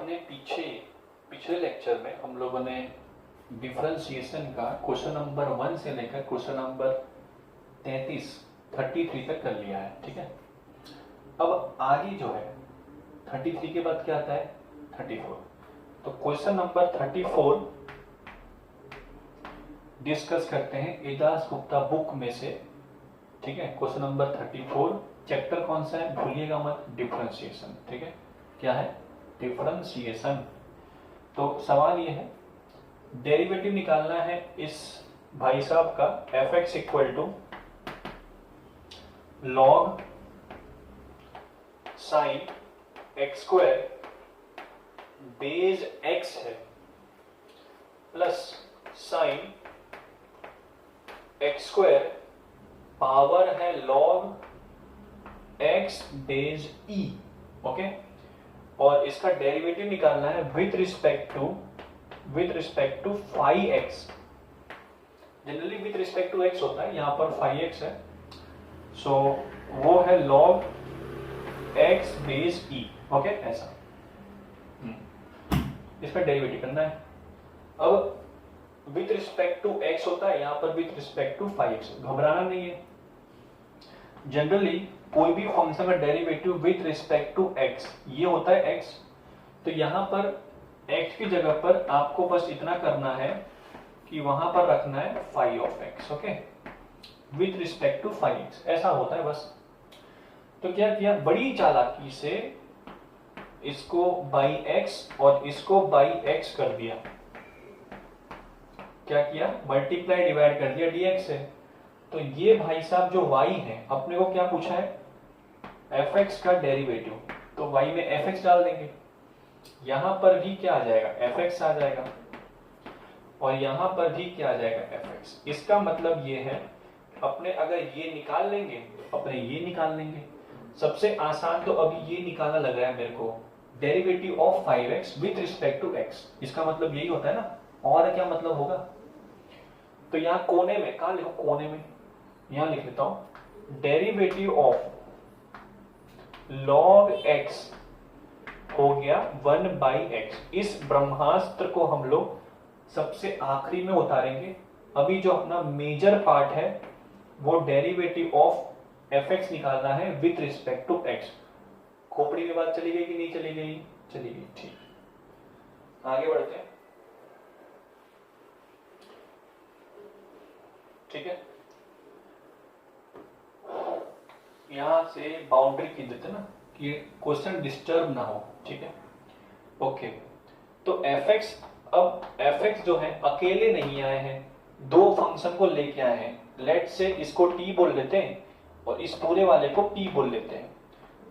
अपने पिछले लेक्चर में हम लोगों ने डिफरेंशिएशन का क्वेश्चन नंबर 1 से लेकर क्वेश्चन नंबर 33 तक कर लिया है, ठीक है। अब आगे जो है 33 के बाद क्या आता है 34। तो क्वेश्चन नंबर 34 डिस्कस करते हैं एदास गुप्ता बुक में से, ठीक है। क्वेश्चन नंबर 34, चैप्टर कौन सा है भूलिएगा मत, डिफरेंशिएशन, ठीक है। क्या है डिफरेंशिएशन। तो सवाल ये है, डेरिवेटिव निकालना है इस भाई साहब का f x equal to log sine x square base x है plus sine x square power है log x base e, okay. और इसका डेरिवेटिव निकालना है with respect to phi x. Generally with respect to x होता है, यहां पर फाई एक्स है, सो वो है log x base e, okay. ऐसा इसका डेरिवेटिव करना है। अब विथ रिस्पेक्ट टू एक्स होता है, यहां पर with respect to phi x, घबराना नहीं है। जनरली कोई भी फंक्शन का derivative with respect to x ये होता है एक्स, तो यहां पर एक्स की जगह पर आपको बस इतना करना है कि वहां पर रखना है phi of x, okay, with respect to phi x, ऐसा होता है बस। तो क्या किया, बड़ी चालाकी से इसको बाई एक्स और इसको बाई एक्स कर दिया। क्या किया, मल्टीप्लाई डिवाइड कर दिया dx से। तो ये भाई साहब जो y है, अपने को क्या पूछा है fx का डेरिवेटिव, तो y में fx डाल देंगे, यहां पर भी क्या आ जाएगा fx आ जाएगा और यहां पर भी क्या आ जाएगा fx। इसका मतलब ये है अपने अगर ये निकाल लेंगे तो अपने ये निकाल लेंगे। सबसे आसान तो अभी ये निकालना लग रहा है मेरे को, derivative of 5x with respect to x। इसका मतलब यही होता है ना, और क्या मतलब होगा। तो यहां कोने में, कहां लिखो कोने में, यहां लिख लेता हूं, डेरिवेटिव ऑफ लॉग x हो गया 1/x। इस ब्रह्मास्त्र को हम लोग सबसे आखिरी में उतारेंगे। अभी जो अपना मेजर पार्ट है वो डेरिवेटिव ऑफ fx निकालना है विथ रिस्पेक्ट टू x। खोपड़ी में बात चली गई कि नहीं चली गई, चली गई, ठीक। आगे बढ़ते हैं, ठीक है। यहां से बाउंड्री की देते ना कि क्वेश्चन डिस्टर्ब ना हो, ठीक है, ओके। तो fx, अब fx जो है अकेले नहीं आए हैं, दो फंक्शन को लेके आए हैं। लेट से इसको t बोल लेते हैं और इस पूरे वाले को p बोल लेते हैं।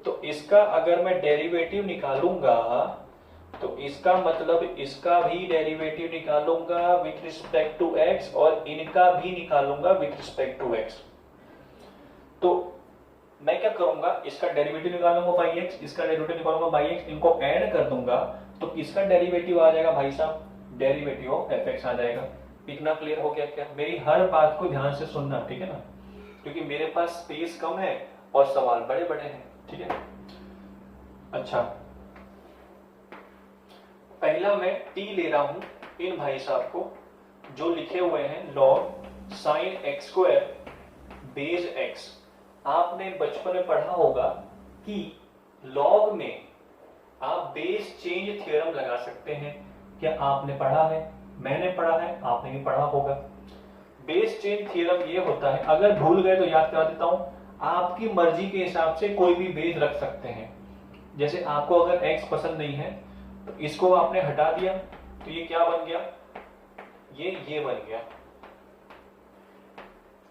तो इसका अगर मैं डेरिवेटिव निकालूंगा तो इसका मतलब इसका भी डेरिवेटिव निकालूंगा विथ रिस्पेक्ट टू x और इनका भी निकालूंगा विथ रिस्पेक्ट टू x। तो मैं क्या करूंगा, इसका डेरिवेटिव निकालूंगा बाई x, इसका डेरिवेटिव निकालूंगा बाई x, इनको ऐड कर दूंगा तो किसका डेरिवेटिव आ जाएगा भाई साहब, डेरिवेटिव ऑफ fx आ जाएगा। इतना क्लियर हो गया क्या। मेरी हर बात को ध्यान से सुनना, ठीक है ना, क्योंकि मेरे पास स्पेस कम है और सवाल बड़े बड़े हैं, ठीक है। अच्छा, पहला मैं t ले रहा हूं इन भाई साहब को जो लिखे हुए हैं log sine x square base x. आपने बचपन में पढ़ा होगा कि लॉग में आप बेस चेंज थ्योरम लगा सकते हैं। क्या आपने पढ़ा है, मैंने पढ़ा है, आपने भी पढ़ा होगा। बेस चेंज थ्योरम ये होता है, अगर भूल गए तो याद करा देता हूं, आपकी मर्जी के हिसाब से कोई भी बेस रख सकते हैं। जैसे आपको अगर x पसंद नहीं है तो इसको आपने हटा दिया तो ये क्या बन गया, ये बन गया।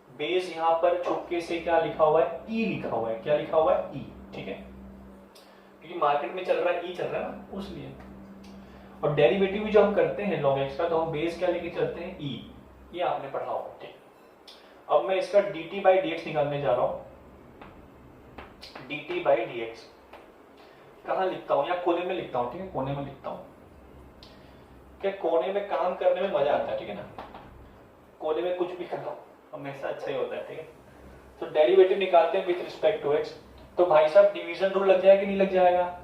बेस यहां पर चुपके से क्या लिखा हुआ है, ई लिखा हुआ है। क्या लिखा हुआ है, ई, ठीक है, क्योंकि मार्केट में चल रहा है ई चल रहा है ना, उसलिए। और डेरिवेटिव भी जो हम करते हैं log x का, तो हम बेस क्या लेके चलते हैं, ई। ये आपने पढ़ा होगा, ठीक। अब मैं इसका dt बाई dx निकालने जा रहा हूं। dt बाई dx कहां लिखता हूं, या कोने में लिखता हूं, ठीक है, कोने में लिखता हूं। क्या कोने में काम करने में मजा आता है, ठीक है ना, कोने में कुछ भी करो हमेशा अच्छा ही होता है, ठीक है। तो डेरिवेटिव निकालते हैं विथ रिस्पेक्ट टू x। तो भाई साहब डिवीजन रूल लग जाएगा कि नहीं लग जाएगा,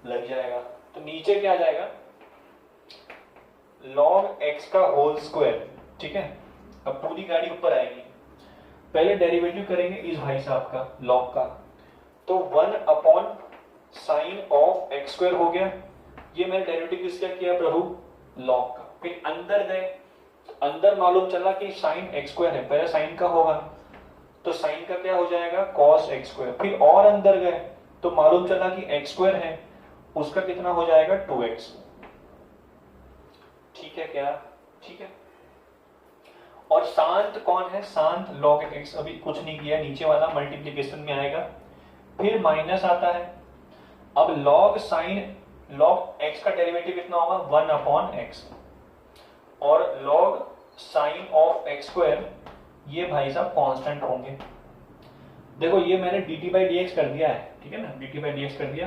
लग जाएगा। तो नीचे क्या आ जाएगा, log x का होल स्क्वायर, ठीक है। अब पूरी गाड़ी ऊपर आएगी, पहले डेरिवेटिव करेंगे इस भाई साहब का log का, तो 1 upon sign of x square हो गया, ये मैंने डेरिवेटिव किसका किया प्रभु, log का। फिर अंदर गए, अंदर मालूम चला कि साइन एक्स स्क्वायर है, पहले साइन का होगा, तो साइन का क्या हो जाएगा कॉस एक्स स्क्वायर। फिर और अंदर गए तो मालूम चला कि एक्स स्क्वायर है, उसका कितना हो जाएगा 2x। ठीक है क्या, ठीक है। और शांत कौन है, शांत log x, अभी कुछ नहीं किया, नीचे वाला मल्टीप्लीकेशन में आएगा, फिर माइनस आता है। अब log साइन log x का डेरिवेटिव कितना होगा 1 अपॉन x, और log sine of x square ये भाई साहब कांस्टेंट होंगे। देखो ये मैंने dt बाई डी कर दिया है, ठीक है ना, dt बाई डी कर दिया।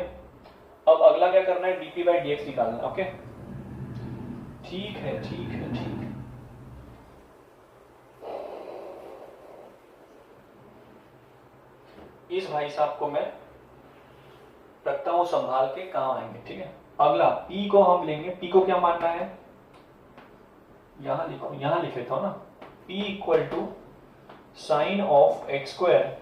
अब अगला क्या करना है, dt बाई डी निकालना, ओके। ठीक है, ठीक है, ठीक है। इस भाई साहब को मैं रखता हूं संभाल के, काम आएंगे, ठीक है। अगला p को हम लेंगे, p को क्या मानना है, यहां लिखो, यहां लिख लेता हूं ना, p equal to sine of x square.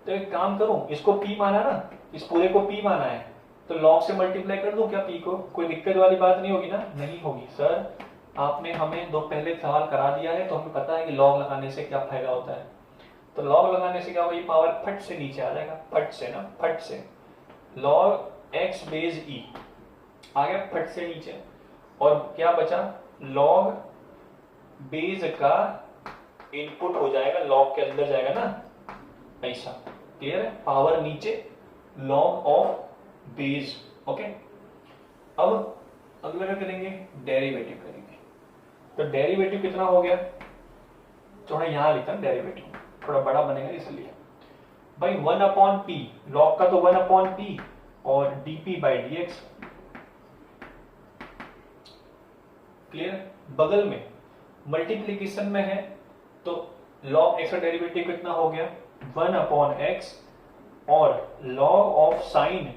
तो एक काम करूं, इसको p माना ना, इस पूरे को p माना है, तो log से मल्टीप्लाई कर दूं क्या p को, कोई दिक्कत वाली बात नहीं होगी ना, नहीं होगी। सर आपने हमें दो पहले सवाल करा दिया है, तो हमें पता है कि log लगाने से क्या फायदा होता है। तो log लगाने से क्या होगा, ये पावर फट से नीचे आ जाएगा, फट से ना, फट से log x बेस e आ गया फट से नीचे, और क्या बचा, log बेस का इनपुट हो जाएगा, log के अंदर जाएगा ना, ऐसा क्लियर है, पावर नीचे log ऑफ बेस, ओके। अब अगला क्या करेंगे, डेरिवेटिव करेंगे। तो डेरिवेटिव कितना हो गया, थोड़ा यहां लिखा डेरिवेटिव थोड़ा बड़ा बनेगा इसलिए भाई 1 अपॉन पी, log का तो 1 अपॉन पी और dp बाई dx, क्लियर। बगल में मल्टीप्लीकेशन में है तो log x का डेरिवेटिव कितना हो गया 1 अपॉन x, और log of sine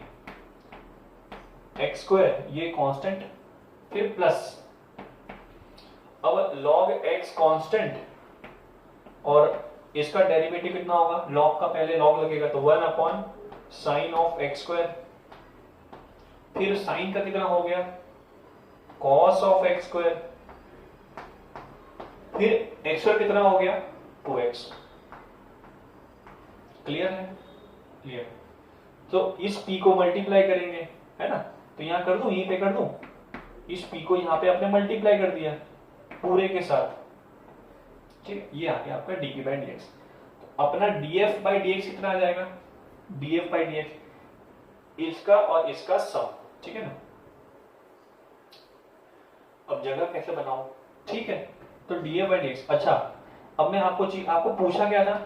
x square ये कांस्टेंट, फिर प्लस, अब log x कांस्टेंट और इसका डेरिवेटिव कितना होगा, log का पहले log लगेगा तो 1 upon sign of x square, फिर साइन का कितना हो गया cos ऑफ एक्स स्क्वायर, फिर एक्स स्क्वायर कितना हो गया 2x। क्लियर है, क्लियर। तो इस p को मल्टीप्लाई करेंगे, है ना, तो यहां कर दूं, यहीं पे कर दूं, इस p को यहां पे आपने मल्टीप्लाई कर दिया पूरे के साथ, ठीक, ये आ गया आपका dp बाई dx। तो अपना df बाई dx कितना आ जाएगा, df बाई dx इसका और इसका सम, ठीक है ना। अब जगह कैसे बनाऊं, ठीक है, तो df बाई dx। अच्छा अब मैं आपको पूछा क्या था,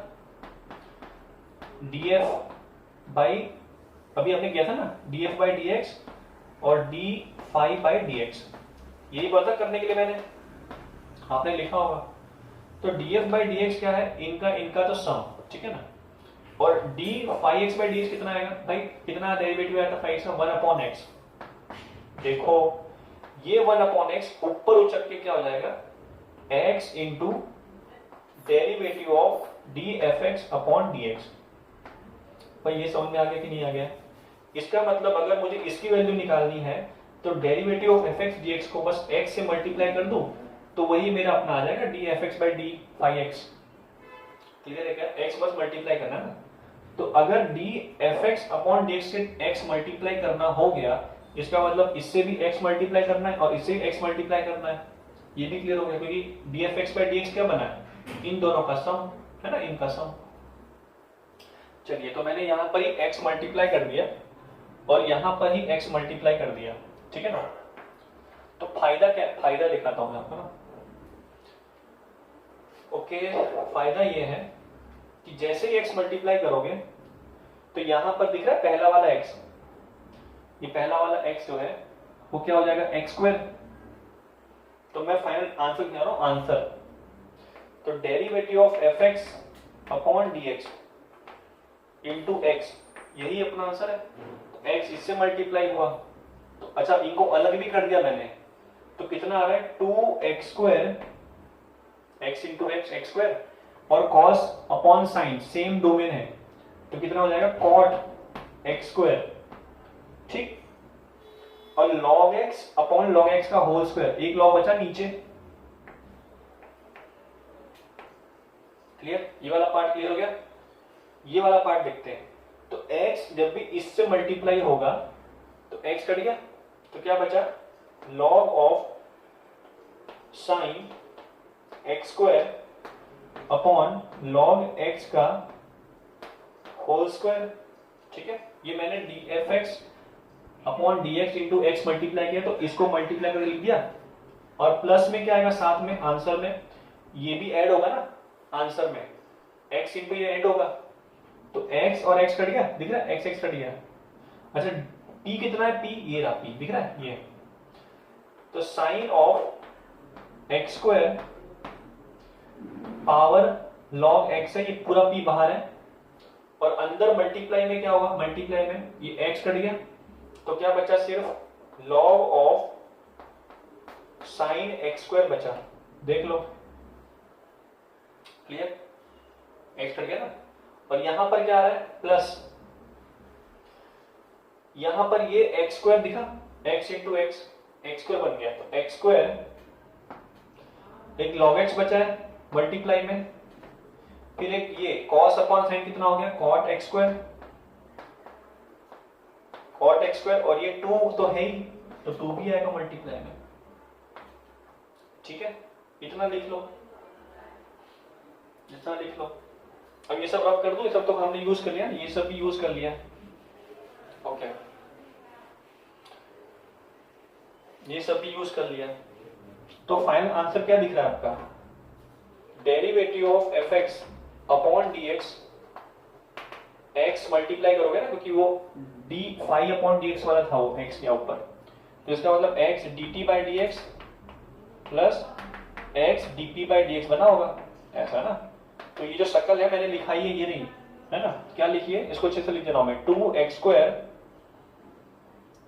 df बाई, अभी आपने किया था ना df बाई dx और d फाई बाई dx, यही पता करने के लिए मैंने, आपने लिखा होगा। तो df बाई dx क्या है, इनका तो सम, ठीक है ना, और d phi x by dx कितना आएगा भाई, कितना डेरिवेटिव आया था फाई का 1 अपॉन एक्स। देखो ये 1 अपॉन एक्स ऊपर उचक के क्या हो जाएगा x into derivative of D f x upon d x. भाई ये समझ में आ गया कि नहीं आ गया, इसका मतलब अगर मुझे इसकी वैल्यू निकालनी है तो derivative of F x D x को बस x से मल्टीप्लाई कर दूं तो वही मेरा अपना आ जाएगा d f x by d phi x. Clear है क्या, x बस मल्टीप्लाई करना है ना। तो अगर D f x upon d x से x मल्टीप्लाई करना हो गया, इसका मतलब इससे भी x मल्टीप्लाई करना है और इससे भी x मल्टीप्लाई करना है, ये भी क्लियर हो गया, क्योंकि D f x by d x क्या बना है, इन दोनों का सम है ना, इनका सम। चलिए तो मैंने यहां पर ही x मल्टीप्लाई कर दिया और यहां पर ही x मल्टीप्लाई कर दिया, ठीक है ना। तो फायदा क्या, फायदा दिखाता हूं मैं आपको ना। ओके, फायदा ये है कि जैसे ही x मल्टीप्लाई करोगे तो यहां पर दिख रहा है पहला वाला x, ये पहला वाला x जो है वो क्या हो जाएगा एक्स स्क्वायर। तो मैं फाइनल आंसर क्या रहा हूं, आंसर तो derivative of F x upon d x into x, यही अपना आंसर है। तो x इससे मल्टीप्लाई हुआ तो अच्छा इनको अलग भी कर दिया मैंने, तो कितना आ रहा है 2x² x into x square, और cos upon sine same domain है, तो कितना हो जाएगा cot x², ठीक। और log x upon log x का होल स्क्वायर, एक log बचा नीचे। क्लियर, ये वाला पार्ट क्लियर हो गया। ये वाला पार्ट देखते हैं। तो x जब भी इससे मल्टीप्लाई होगा तो x कट गया, तो क्या बचा log of sine x² upon log x का होल स्क्वायर, ठीक है। ये मैंने dfx upon dx into x multiply किया, तो इसको मल्टीप्लाई करके लिख दिया, और प्लस में क्या आएगा साथ में आंसर में, ये भी ऐड होगा ना आंसर में, x इंटू ये ऐड होगा, तो x और x कट गया, दिख रहा है x कट गया। अच्छा p कितना है, p ये रहा, p दिख रहा है ये, तो sine of x² power log x है, ये पूरा p बाहर है, और अंदर मल्टीप्लाई में क्या होगा, मल्टीप्लाई में ये x कट गया, तो क्या बचा सिर्फ log ऑफ साइन x² बचा, देख लो क्लियर, x कट गया ना। और यहां पर क्या आ रहा है प्लस, यहां पर ये x² दिखा, x इंटू एक्स x² बन गया, तो x², एक log x बचा है मल्टीप्लाई में, फिर एक ये cos अपॉन साइन कितना हो गया cot x², और ये 2 तो है ही, तो 2 भी आएगा मल्टीप्लाई में, ठीक है। इतना लिख लो, इतना लिख लो। अब ये सब रब कर दो, ये सब तो हमने यूज कर लिया, ये सब भी यूज कर लिया, ओके, ये सब भी यूज कर लिया। तो फाइनल आंसर क्या दिख रहा है आपका, derivative of fx upon dx, x multiply करोगे ना, क्योंकि वो d फाई अपॉन dx वाला था वो x के ऊपर, तो इसका मतलब x dt by dx plus x dp by dx बना होगा, ऐसा ना। तो ये जो शक्ल है मैंने लिखाई है, ये नहीं है ना, क्या लिखिए इसको अच्छे से लिख दे रहा हूं मैं, 2x²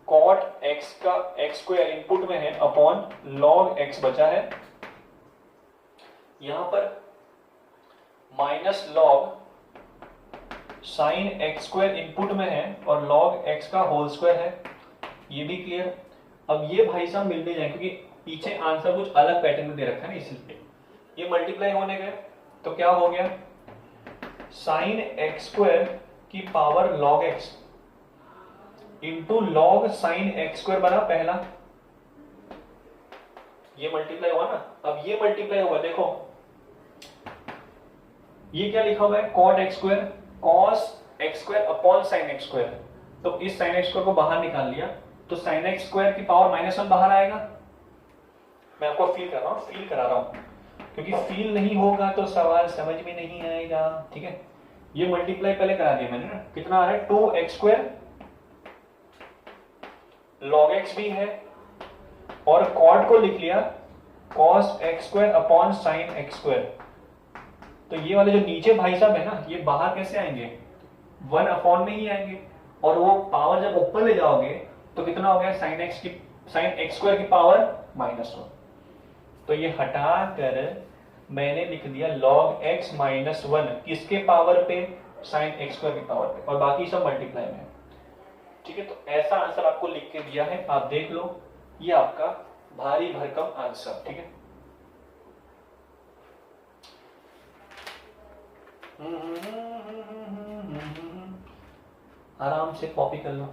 cot x का x² इनपुट में है अपॉन log x बचा है, यहां पर minus log sine x² input में है और log x का होल स्क्वायर है, ये भी क्लियर। अब ये भाई साहब मिलते जाए, क्योंकि पीछे आंसर कुछ अलग पैटर्न में दे रखा है ना, इसलिए ये मल्टीप्लाई होने गए, तो क्या हो गया साइन x² की power log x into log sine x² बना पहला, ये मल्टीप्लाई हुआ ना। अब ये मल्टीप्लाई हुआ, देखो ये क्या लिखा हुआ है cot x² cos x² upon sine x², तो इस साइन x² को बाहर निकाल लिया, तो साइन x² की पावर -1 बाहर आएगा। मैं आपको फील कर रहा हूं, फील करा रहा हूं, क्योंकि फील नहीं होगा तो सवाल समझ में नहीं आएगा, ठीक है। ये मल्टीप्लाई पहले करा दिया मैंने ना, कितना आ रहा है 2x² log x भी है, और cot को लिख लिया cos x² upon sine x², तो ये वाले जो नीचे भाई साहब है ना, ये बाहर कैसे आएंगे 1 अपॉन में ही आएंगे, और वो पावर जब ऊपर ले जाओगे तो कितना हो गया साइन x² की पावर -1, तो ये हटा कर मैंने लिख दिया log x -1 किसके पावर पे, साइन x² की पावर पे, और बाकी सब मल्टीप्लाई में, ठीक है। तो ऐसा आंसर आपको लिख के दिया है, आप देख लो, ये आपका भारी भरकम आंसर, ठीक है। आराम से कॉपी कर लो।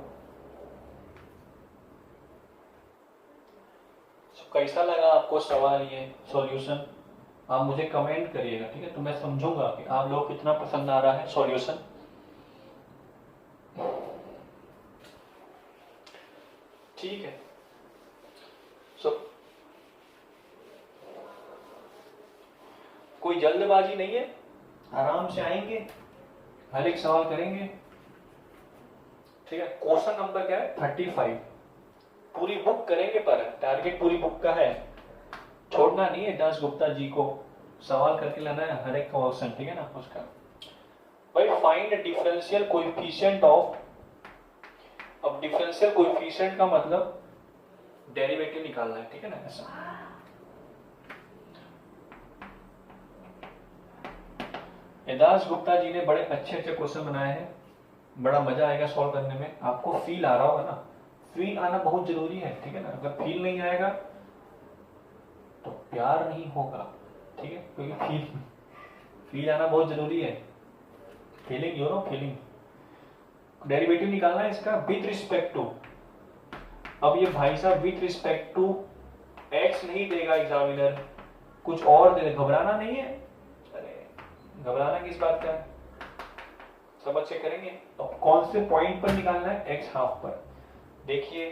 कैसा लगा आपको सवाल, ये सॉल्यूशन आप मुझे कमेंट करिएगा, ठीक है, तो मैं समझूंगा कि आप लोग कितना पसंद आ रहा है सॉल्यूशन। ठीक है, कोई जल्दबाजी नहीं है, आराम से आएंगे, हर एक सवाल करेंगे, ठीक है। क्वेश्चन नंबर क्या है 35, पूरी बुक करेंगे, पर टारगेट पूरी बुक का है, छोड़ना नहीं है। दास गुप्ता जी को सवाल करके लाना है हर एक क्वेश्चन, ठीक है ना उसका। भाई फाइंड डिफरेंशियल कोएफिशिएंट ऑफ, अब डिफरेंशियल कोएफिशिएंट का मतलब डेरिवेटिव निकालना है, ठीक है ना, ऐसा। यदाश गुप्ता जी ने बड़े अच्छे अच्छे क्वेश्चन बनाए हैं, बड़ा मजा आएगा सॉल्व करने में। आपको फील आ रहा होगा ना, फील आना बहुत जरूरी है, ठीक है ना। अगर फील नहीं आएगा तो प्यार नहीं होगा, ठीक है, क्योंकि फील आना बहुत जरूरी है। Feeling, you know, feeling. Derivative निकालना है इसका विथ रिस्पेक्ट टू। अब ये भाई साहब विथ रिस्पेक्ट टू एक्स नहीं देगा एग्जामिनर, कुछ और दे, घबराना नहीं है। अरे घबराना किस बात का है, सब अच्छे करेंगे। अब कौन से पॉइंट पर निकालना है, एक्स हाफ पर। देखिए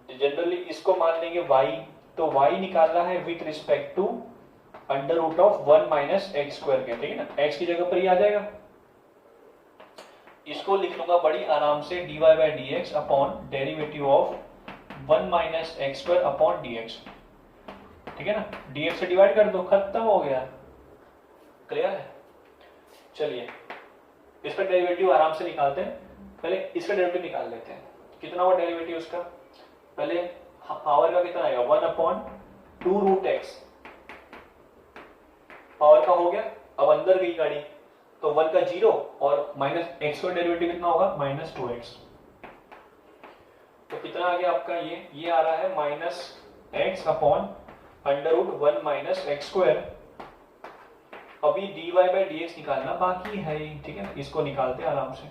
जनरली इसको मान लेंगे y, तो y निकालना है with respect to under root of 1 minus x square के, ठीक है ना। x की जगह पर ही आ जाएगा। इसको लिख लूंगा बड़ी आराम से, dy by d x upon derivative of 1 minus x square upon d x, ठीक है ना। dx से डिवाइड कर दो, खत्म हो गया। क्लियर है। चलिए इसका डेरिवेटिव आराम से निकालते हैं। पहले इसका डेरिवेटिव निकाल लेते हैं। कितना हुआ डेरिवेटिव उसका, पहले पावर का कितना आएगा, 1 अपॉन 2 रूट एक्स, पावर का हो गया। अब अंदर गई गाड़ी तो 1 का 0 और माइनस एक्स का डेरिवेटिव कितना होगा, माइनस 2x। तो कितना आ गया आपका, ये आ रहा है minus x upon under root 1 minus x square. अभी dy बाई डी एक्स निकालना बाकी है, ठीक है ना। इसको निकालते हैं आराम से,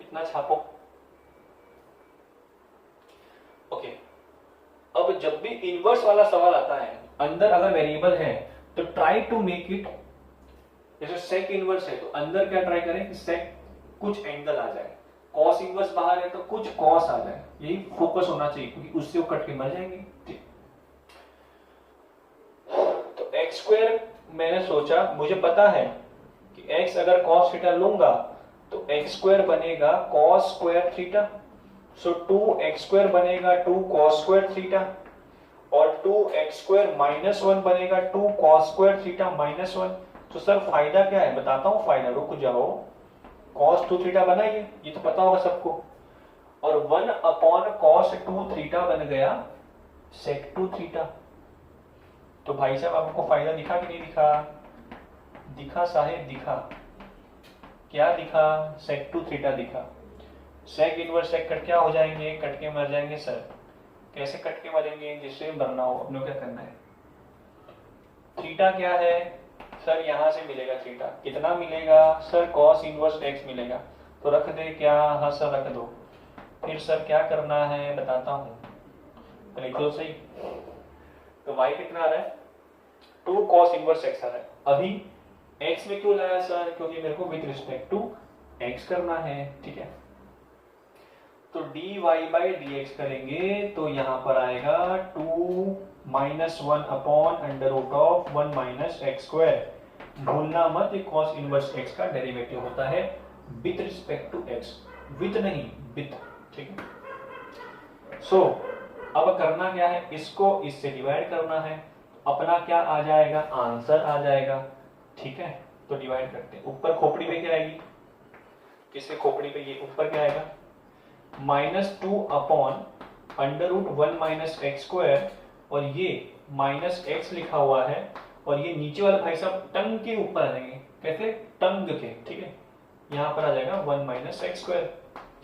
इतना छापो। ओके, अब जब भी इनवर्स वाला सवाल आता है, अंदर अगर वेरिएबल है तो ट्राई टू मेक इट, जैसे सेक इनवर्स है तो अंदर क्या ट्राई करें कि सेक कुछ एंगल आ जाए, कॉस इनवर्स बाहर है तो कुछ कॉस आ जाए, यही फोकस होना चाहिए, क्योंकि उससे वो कट के मर जाएंगे। ठीक, तो एक्स स्क्वायर मैंने सोचा, मुझे पता है कि x अगर cos थीटा लूंगा तो एक्स स्क्वायर बनेगा cos स्क्वायर थीटा, सो 2x स्क्वायर बनेगा 2 cos स्क्वायर थीटा, और 2x स्क्वायर माइनस 1 बनेगा 2 cos स्क्वायर थीटा माइनस 1। तो सर फायदा क्या है, बताता हूं फायदा, रुक जाओ। cos 2 थीटा बना ये तो पता होगा सबको, और 1 अपॉन cos 2 थीटा बन गया sec 2 थीटा। तो भाई साहब आपको फायदा दिखा कि नहीं दिखा, दिखा साहेब दिखा। क्या दिखा, sec 2 थीटा दिखा। sec इनवर्स sec कट क्या हो जाएंगे, कट के मर जाएंगे। सर कैसे कट के मरेंगे, जिससे मरना हो अपने क्या करना है। थीटा क्या है सर, यहां से मिलेगा थीटा, कितना मिलेगा सर, cos इनवर्स x मिलेगा। तो रख दे क्या, हाँ सर रख दो। फिर सर क्या करना है बताता हूं, लिखो सही। तो y कितना आ रहा है, 2 cos इनवर्स x आ रहा है। अभी x में क्यों लाया सर, क्योंकि मेरे को विद रिस्पेक्ट टू x करना है, ठीक है। तो dy बाई डी एक्स करेंगे तो यहां पर आएगा 2 minus 1 upon under root of 1 minus x square. भूलना मत, ये cos इनवर्स x का डेरिवेटिव होता है with respect to x, with नहीं विद, ठीक है। सो अब करना क्या है, इसको इससे डिवाइड करना है, अपना क्या आ जाएगा, आंसर आ जाएगा, ठीक है। तो डिवाइड करते हैं, ऊपर खोपड़ी पे क्या आएगी, किसके खोपड़ी पे, ये ऊपर क्या आएगा, -2 upon under root 1 minus x square, और ये माइनस एक्स लिखा हुआ है, और ये नीचे वाला भाई साहब टंग के ऊपर आ जाएंगे, कैसे, टंग के, ठीक है। यहां पर आ जाएगा 1 minus x square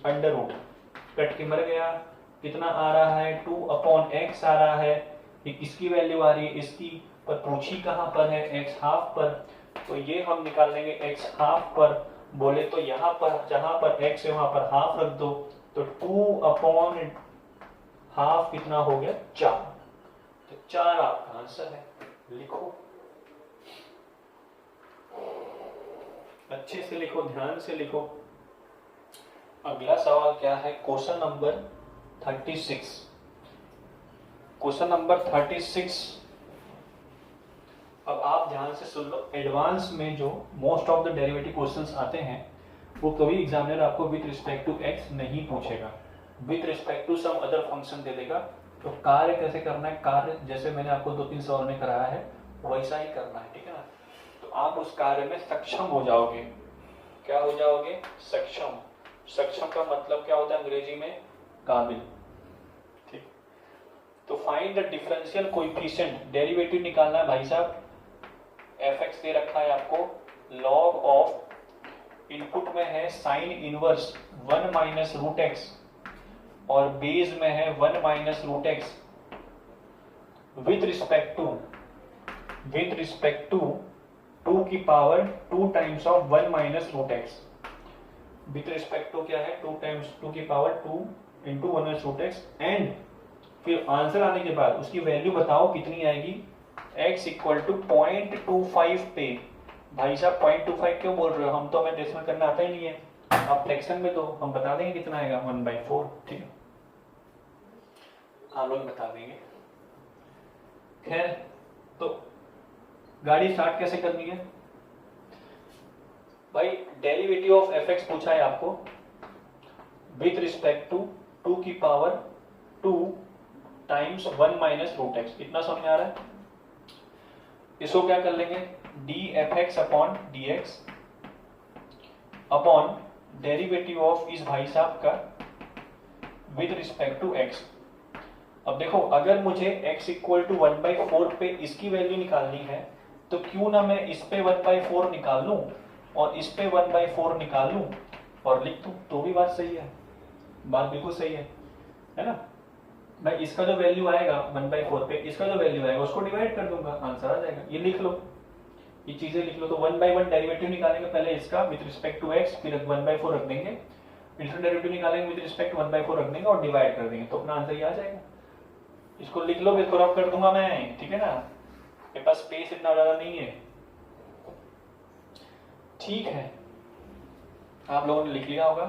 under root, कट के मर गया। कितना आ रहा है, 2 अपॉन एक्स आ रहा है, इसकी वैल्यू आ रही है इसकी, पर पूछी कहां पर है, एक्स हाफ पर। तो ये हम निकाल लेंगे एक्स हाफ पर, बोले तो यहाँ पर जहां पर एक्स है वहां पर हाफ रख दो, तो 2 अपॉन हाफ कितना हो गया, 4। तो 4 आपका आंसर है, लिखो अच्छे से लिखो, ध्यान से लिखो। अगला सवाल क्या है, क्वेश्चन नंबर 36। क्वेश्चन नंबर 36, अब आप ध्यान से सुन लो। एडवांस में जो most of the derivative questions आते हैं वो कभी एग्जामिनर आपको विद रिस्पेक्ट टू एक्स नहीं पूछेगा, with respect to some other function दे देगा। तो कार्य कैसे करना है, कार्य जैसे मैंने आपको 2-3 सवाल में कराया है वैसा ही करना है, ठीक है ना। तो आप उस कार्य में सक्षम हो जाओगे। क्या हो जाओगे, सक्षम। सक्षम का मतलब क्या होता है अंग्रेजी में, काबिल। Find the differential coefficient, derivative निकालना है भाई साहब। fx दे रखा है आपको, log ऑफ, इनपुट में है sine inverse 1 minus root x और बेस में है 1 minus root x with respect to 2 की power 2 times of 1 minus root x. With respect to क्या है, 2 टाइम्स 2 की power 2 into 1 minus root x. And फिर आंसर आने के बाद उसकी वैल्यू बताओ कितनी आएगी, x इक्वल टू 0.25 पे। भाई साहब 0.25 क्यों बोल रहे हो, हम तो हमें डेसिमल करना आता ही नहीं है, आप फ्रैक्शन में दो, हम बता देंगे कितना आएगा 1/4। ठीक है, आप लोग बता देंगे। खैर, तो गाड़ी स्टार्ट कैसे करनी है भाई, डेरिवेटिव ऑफ fx पूछा है आपको विथ रिस्पेक्ट टू 2 की power 2 times 1 minus root x. इतना समझ में आ रहा है? इसको क्या कर लेंगे, dfx upon dx upon derivative of इस भाई साहब का विद रिस्पेक्ट टू x। अब देखो, अगर मुझे x इक्वल टू 1/4 पे इसकी वैल्यू निकालनी है तो क्यों ना मैं इस पे 1/4 निकाल लूं और इस पे 1/4 निकाल लूं और लिख दूं, तो भी बात सही है, बात बिल्कुल सही है ना भाई। इसका जो वैल्यू आएगा 1/4 पे, इसका जो वैल्यू आएगा उसको डिवाइड कर दूंगा, आंसर आ जाएगा। ये लिख लो, ये चीजें लिख लो। तो 1/1 डेरिवेटिव निकालेंगे पहले इसका विद रिस्पेक्ट टू x, फिर 1/4 रख देंगे, फिर डेरिवेटिव निकालेंगे विद रिस्पेक्ट टू 1/4 रख देंगे और डिवाइड कर देंगे, तो अपना आंसर ये आ जाएगा। इसको लिख लो, फिर क्रॉप कर दूंगा मैं, ठीक है ना, मेरे पास स्पेस इतना ज्यादा नहीं है। ठीक है, आप लोगों ने लिख लिया होगा।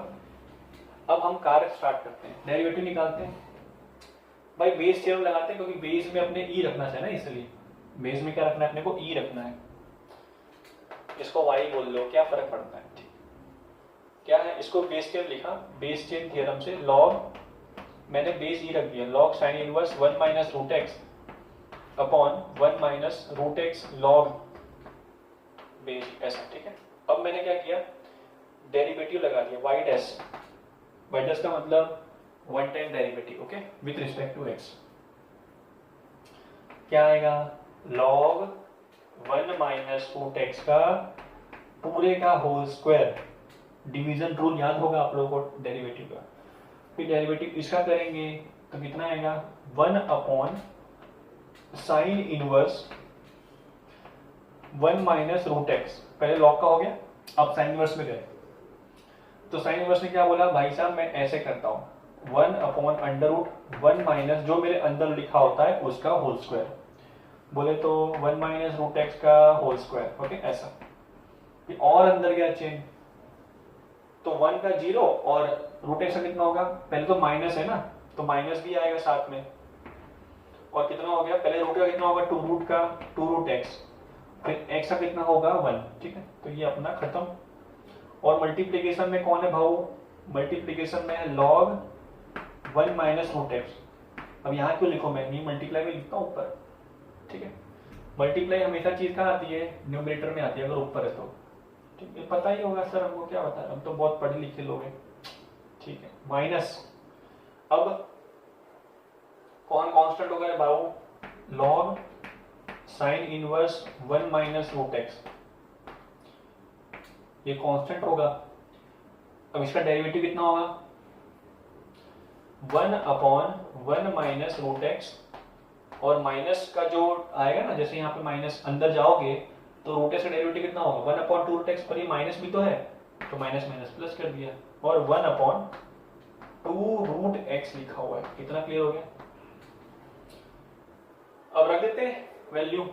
अब हम कार्य स्टार्ट करते हैं, डेरिवेटिव निकालते हैं भाई। बेस थ्योरम लगाते हैं क्योंकि बेस में अपने ई रखना चाहिए ना, इसलिए बेस में क्या रखना है, अपने को ई रखना है। इसको वाई बोल लो, क्या फर्क पड़ता है, ठीक क्या है। इसको बेस थ्योरम लिखा, बेस चेन थ्योरम से लॉग, मैंने बेस ई रख दिया, log sine inverse 1 minus root x upon 1 minus root x log base, ऐसा। ठीक है, अब मैंने क्या किया, डेरिवेटिव लगा दिया वाई डैश का मतलब 1 time derivative, okay, with respect to x। क्या आएगा, log 1 माइनस रूट एक्स का पूरे का होल स्क्वायर। डिवीजन रूल याद होगा आप लोगों को डेरिवेटिव का। फिर डेरिवेटिव इसका करेंगे तो कितना आएगा, 1 upon sine inverse 1 minus root x. पहले लॉग का हो गया, अब साइन इनवर्स में गए तो साइन इनवर्स ने क्या बोला, भाई साहब मैं ऐसे करता हूं 1 अपॉन अंडर रूट 1 माइनस जो मेरे अंदर लिखा होता है उसका होल स्क्वायर, बोले तो 1 माइनस रूट एक्स का होल स्क्वायर, ओके, ऐसा। और अंदर गया चेन, तो 1 का 0 और रूट एक्स का कितना होगा, पहले तो माइनस है ना, तो माइनस भी आएगा साथ में, और कितना हो गया, पहले रूट का कितना होगा, 2 रूट एक्स, फिर एक्स का कितना होगा 1। ठीक है, तो ये अपना खत्म। और मल्टीप्लीकेशन में कौन है भाऊ, मल्टीप्लीकेशन में है लॉग 1 माइनस रूट एक्स। अब यहाँ क्यों लिखो, मैं ये मल्टीप्लाई में लिखता हूँ ऊपर, ठीक है। मल्टीप्लाई हमेशा चीज कहाँ आती है, न्यूमरेटर में आती है, अगर ऊपर है तो। ठीक है, पता ही होगा सर हमको, क्या बता, हम तो बहुत पढ़े लिखे लोग हैं। ठीक है, माइनस, अब कौन कांस्टेंट होगा भाऊ, log sine inverse 1 minus root x, ये कांस्टेंट होगा। अब इसका डेरिवेटिव कितना होगा, 1 अपॉन 1 माइनस रूट एक्स, और माइनस का जो आएगा ना, जैसे यहाँ पे माइनस अंदर जाओगे तो रूट एक्स का डेरिवेटिव कितना होगा, 1 अपॉन 2 रूट एक्स, पर ये माइनस भी तो है तो माइनस माइनस प्लस कर दिया, और 1 अपॉन 2 रूट एक्स लिखा हुआ है। कितना क्लियर हो गया। अब रख देते हैं वैल्यू,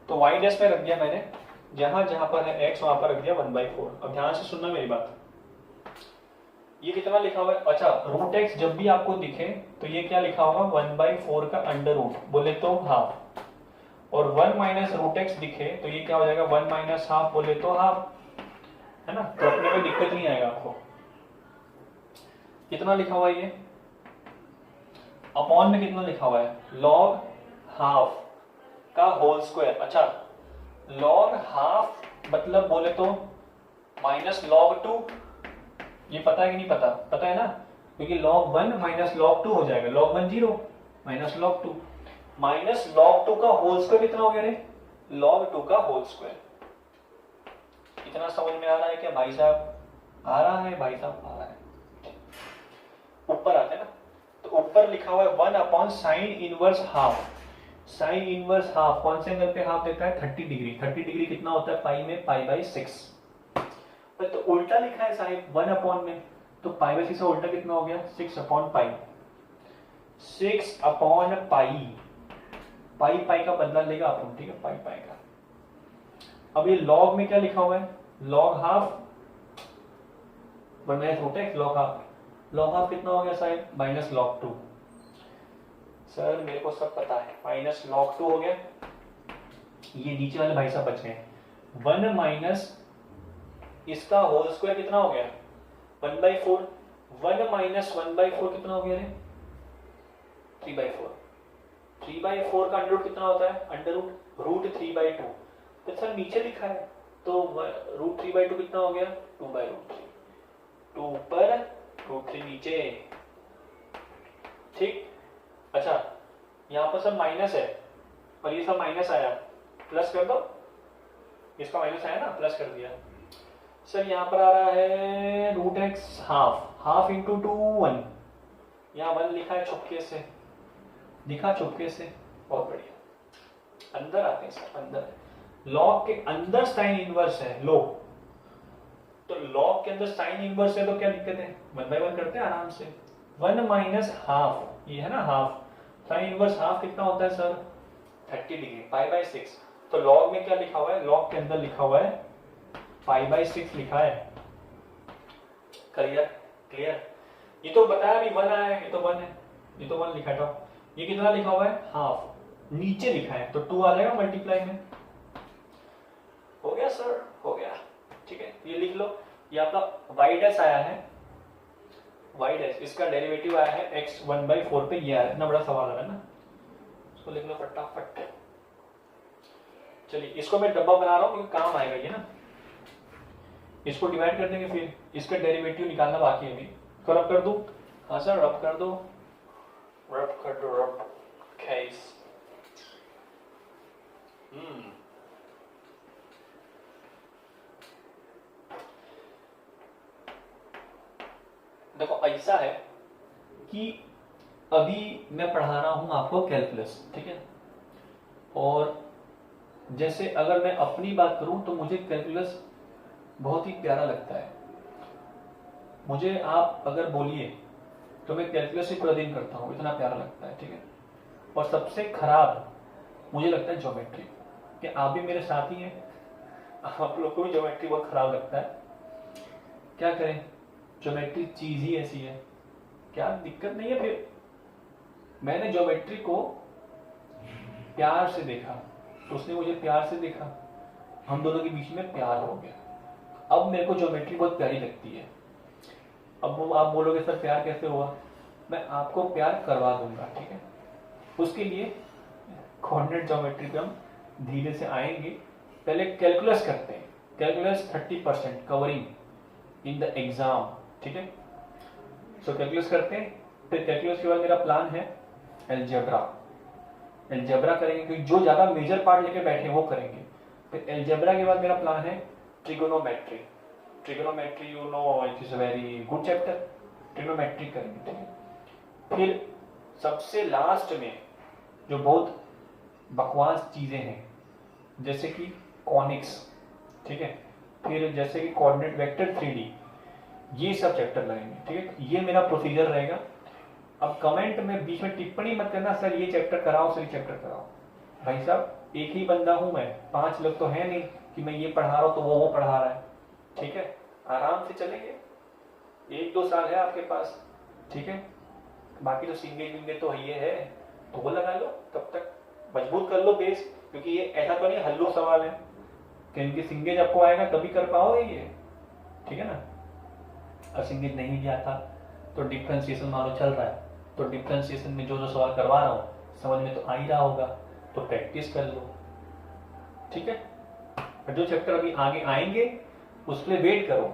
तो वाई डैश में रख दिया मैंने, जहां जहां पर है एक्स वहां पर रख दिया 1/4। अब ध्यान से सुनना मेरी बात, ये कितना लिखा हुआ है, अच्छा रूट एक्स जब भी आपको दिखे तो ये क्या लिखा होगा, 1/4 का अंडर रूट, बोले तो हाफ, और 1 माइनस रूट एक्स दिखे तो ये क्या हो जाएगा, 1 माइनस हाफ, बोले तो हाफ, है ना, तो अपने में दिक्कत नहीं आएगा आपको। कितना लिखा हुआ है ये, अपॉन में कितना लिखा हुआ है, लॉग हाफ का होल स्क्वायर। अच्छा, लॉग हाफ मतलब बोले तो माइनस लॉग 2, ये पता है कि नहीं पता, पता है ना, क्योंकि log 1 माइनस log 2 हो जाएगा, log 1 0 minus log 2, minus log 2 का होल स्क्वायर कितना हो गया रे? log 2 का होल स्क्वायर। इतना समझ में आ रहा है क्या भाई साहब? आ रहा है भाई साहब, आ रहा है। ऊपर आते हैं ना, तो ऊपर लिखा हुआ है 1 upon sine inverse half. Sine inverse half कौन से एंगल पे हाफ देता है? 30 डिग्री। 30 डिग्री कितना होता है पाई में? Pi by 6। तो उल्टा लिखा है साहब 1 अपॉन में, तो पाई बाई 6 का उल्टा कितना हो गया? 6 अपॉन पाई। 6 अपॉन पाई, पाई पाई का बदला लेगा अपन, ठीक है, पाई पाई का। अब ये लॉग में क्या लिखा हुआ है? Log half log half. Log half कितना हो गया साहब? Minus log 2। सर मेरे को सब पता है, माइनस लॉग 2 हो गया। ये नीचे वाले भाई साहब बच गए। 1 माइनस इसका होल स्क्वायर कितना हो गया? 1/4। 1 माइनस 1/4 कितना हो गया रे? 3/4। 3/4 का अंडर रूट कितना होता है? Under root 3/2। तो सर नीचे लिखा है, तो रूट 3/2 कितना हो गया? 2/√3। 2 ऊपर √3 नीचे, ठीक। अच्छा, यहाँ पर सब माइनस है और ये सब माइनस आया, प्लस कर दो। इसका माइनस आया ना, प्लस कर दिया। सर यहाँ पर आ रहा है √x हाफ। Half into 2 1। यहाँ 1 लिखा है चुपके से, लिखा चुपके से, बहुत बढ़िया। अंदर आते हैं सर, अंदर। लॉग के अंदर साइन इनवर्स है, लो तो लॉग के अंदर साइन इनवर्स है तो क्या दिक्कत है? 1/1 करते हैं आराम से। 1 माइनस हाफ, ये है ना हाफ। साइन इनवर्स हाफ कितना होता है सर? 30 degree, pi by 6। तो लॉग में क्या लिखा हुआ है? लॉग के अंदर लिखा हुआ है पाई बाई 6 लिखा है। क्लियर? क्लियर? ये तो बताया अभी 1 आया है, ये तो 1 है, ये तो 1 लिखा था। ये कितना लिखा हुआ है? हाफ। नीचे लिखा है तो 2 आ जाएगा मल्टीप्लाई में। हो गया सर, हो गया, ठीक है। ये लिख लो, ये आपका वाई डैश आया है, वाई डैश, इसका डेरिवेटिव आया है x 1/4 पे। ये आया, इतना बड़ा सवाल आ रहा है ना, इसको लिख लो फटाफट। चलिए इसको मैं डब्बा बना रहा हूँ क्योंकि काम आएगा ये ना। इसको डिवाइड कर देंगे, फिर इसका डेरिवेटिव निकालना बाकी है अभी। इसको रब कर दूं? हाँ सर रब कर दो, रब कर दो, रब केस। देखो ऐसा है कि अभी मैं पढ़ा रहा हूं आपको कैलकुलस, ठीक है। और जैसे अगर मैं अपनी बात करूं तो मुझे कैलकुलस बहुत ही प्यारा लगता है। मुझे आप अगर बोलिए तो मैं कैलकुलस ही पूरा दिन करता हूं, इतना प्यारा लगता है, ठीक है। और सबसे खराब मुझे लगता है ज्योमेट्री, कि आप भी मेरे साथ ही हैं, आप लोग को भी ज्योमेट्री बहुत खराब लगता है। क्या करें, ज्योमेट्री चीज ही ऐसी है, क्या दिक्कत नहीं है। फिर मैंने ज्योमेट्री को प्यार से देखा तो उसने मुझे प्यार से देखा, हम दोनों के बीच में प्यार हो गया। अब मेरे को ज्योमेट्री बहुत प्यारी लगती है। अब वो आप बोलोगे सर प्यार कैसे हुआ? मैं आपको प्यार करवा दूंगा, ठीक है। उसके लिए कोऑर्डिनेट ज्योमेट्री पे हम धीरे से आएंगे। पहले कैलकुलस करते हैं। Calculus 30% covering in the exam, ठीक है। सो कैलकुलस करते हैं, फिर कैलकुलस के बाद मेरा प्लान है एलजेब्रा। एलजेब्रा करेंगे क्योंकि जो ज्यादा मेजर पार्ट लेके बैठे वो करेंगे। फिर एलजेब्रा के बाद मेरा प्लान है trigonometry. Trigonometry you know it is a very good chapter, trigonometry करेंगे, ठीक है। फिर सबसे लास्ट में जो बहुत बकवास चीजें हैं जैसे कि कॉनिक्स, ठीक है, फिर जैसे कि कोऑर्डिनेट वेक्टर 3D, ये सब चैप्टर लगेंगे, ठीक है। ये मेरा प्रोसीजर रहेगा। अब कमेंट में बीच में टिप्पणी मत करना सर ये चैप्टर कराओ, सर ये चैप्टर कराओ। भाई साहब एक ही बंदा हूं मैं, 5 लोग तो है नहीं कि मैं ये पढ़ा रहा हूं तो वो पढ़ा रहा है, ठीक है। आराम से चलेंगे, 1-2 साल है आपके पास, ठीक है। बाकी तो सिंगेज विंगेज तो ये है तो वो लगा लो, तब तक मजबूत कर लो बेस, क्योंकि ये ऐसा तो नहीं हल्लू सवाल है कि इनकी सिंगेज आपको आएगा तभी कर पाओगे ये, ठीक है ना। और सिंगेज नहीं भी आता तो डिफरेंशिएशन मान लो चल रहा है तो डिफरेंशिएशन में जो जो सवाल करवा रहा हूँ समझ में तो आ ही रहा होगा, तो प्रैक्टिस कर लो, ठीक है। और जो चैप्टर अभी आगे आएंगे उस पर वेट करो,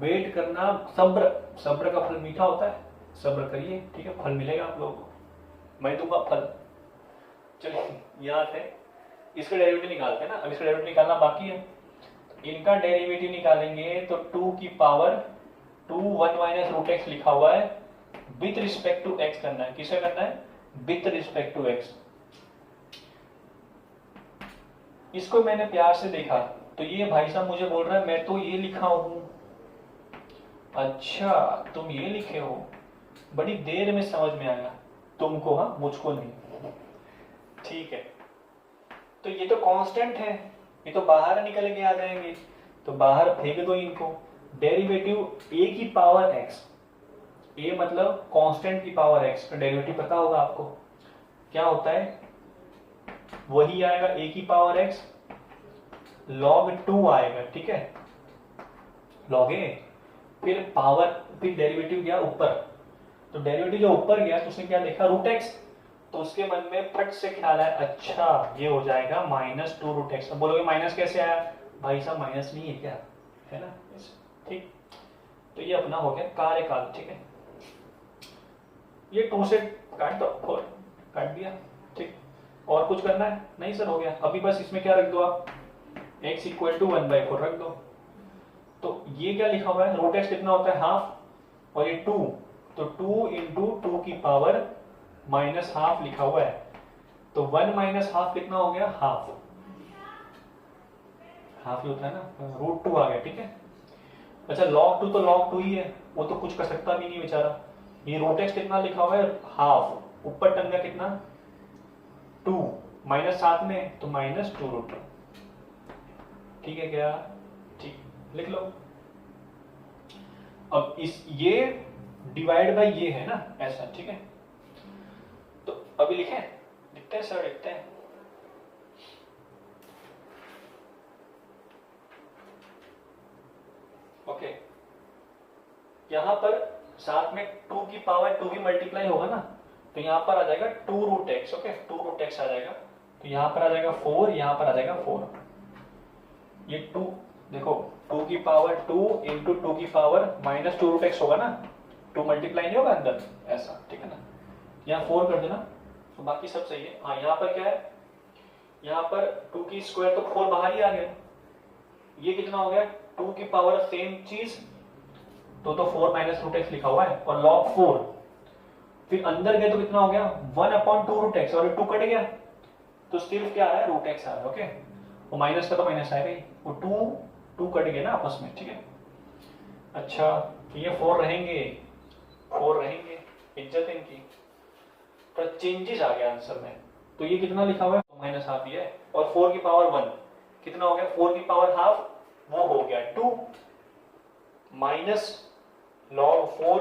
वेट करना, सब्र, सब्र का फल मीठा होता है, सब्र करिए, ठीक है। फल मिलेगा आप लोगों को, मैं दूंगा फल। चलिए यहाँ से इसका डेरिवेटिव निकालते हैं ना। अब इसका डेरिवेटिव निकालना बाकी है। इनका डेरिवेटिव निकालेंगे तो 2 की पावर 2 1 माइनस रूट एक्स लिखा हुआ है, विथ रिस्पेक्ट टू एक्स करना है। किसे करना है? With respect to x. इसको मैंने प्यार से देखा तो ये भाई साहब मुझे बोल रहा है मैं तो ये लिखा हूं। अच्छा तुम ये लिखे हो, बड़ी देर में समझ में आया तुमको, हाँ मुझको नहीं। ठीक है, तो ये तो कांस्टेंट है, ये तो बाहर निकल के आ जाएंगे, तो बाहर फेंक दो इनको। डेरिवेटिव a की पावर x, a मतलब कांस्टेंट की पावर x का डेरिवेटिव पता होगा आपको क्या होता है? वही आएगा a की पावर x log 2 आएगा, ठीक है, log a, फिर पावर, फिर डेरिवेटिव गया ऊपर, तो डेरिवेटिव जो ऊपर गया तो उसने क्या देखा? Root x. तो उसके मन में फट से ख्याल आया, अच्छा ये हो जाएगा -2 रूट एक्स। बोलोगे माइनस कैसे आया? भाई साहब माइनस नहीं है क्या, है ना, ठीक। तो ये अपना हो गया कार्यकाल, ठीक है। ये 2 से काट दो, 4 काट दिया, ठीक। और कुछ करना है? नहीं सर, हो गया। अभी बस इसमें क्या रख दो आप? x इक्वल टू 1/4 रख दो। तो ये क्या लिखा हुआ है? रूट एक्स कितना होता है? हाफ, और ये 2, तो 2 इंटू 2 की पावर -½ लिखा हुआ है, तो 1 माइनस हाफ कितना हो गया? हाफ। हाफ ही होता है ना, √2 आ गया, ठीक है। अच्छा log 2 तो log 2 ही है, वो तो कुछ कर सकता भी नहीं बेचारा। ये रूट एक्स कितना लिखा हुआ है? हाफ, ऊपर टन का कितना? 2, -7 में तो -2√2, ठीक है क्या? ठीक, लिख लो। अब इस ये डिवाइड बाय ये है ना, ऐसा, ठीक है। तो अभी लिखें, लिखते हैं सर, लिखते हैं। ओके, यहां पर साथ में 2 की पावर 2 भी मल्टीप्लाई होगा ना, तो यहां पर आ जाएगा 2√x, ओके, 2√x आ जाएगा। तो यहां पर आ जाएगा 4, यहां पर आ जाएगा 4। ये 2 देखो, 2 की पावर 2 इंटू 2 की पावर -2√x होगा ना, 2 मल्टीप्लाई नहीं होगा अंदर, ऐसा, ठीक है ना। यहाँ 4 कर देना, तो बाकी सब सही है। हाँ, यहाँ पर क्या है? यहाँ पर 2 की स्क्वायर, तो 4 बाहर ही आ गया। ये कितना हो गया? 2 की पावर सेम चीज, तो 4 -√x लिखा हुआ है, और log 4, फिर अंदर गए तो कितना हो गया? 1/2√x, और 2 कट गया तो सिर्फ क्या है? √x आ रहा है, ओके। वो माइनस का तो माइनस आएगा ही, वो 2 कट गए ना आपस में, ठीक है। अच्छा, तो ये 4 रहेंगे, 4 रहेंगे, इज्जत इनकी। तो चेंजेस आ गया आंसर में, तो ये कितना लिखा हुआ है? -½ ही है, और 4 की पावर 1 कितना हो गया? 4 की पावर ½ वो हो गया 2 माइनस log 4।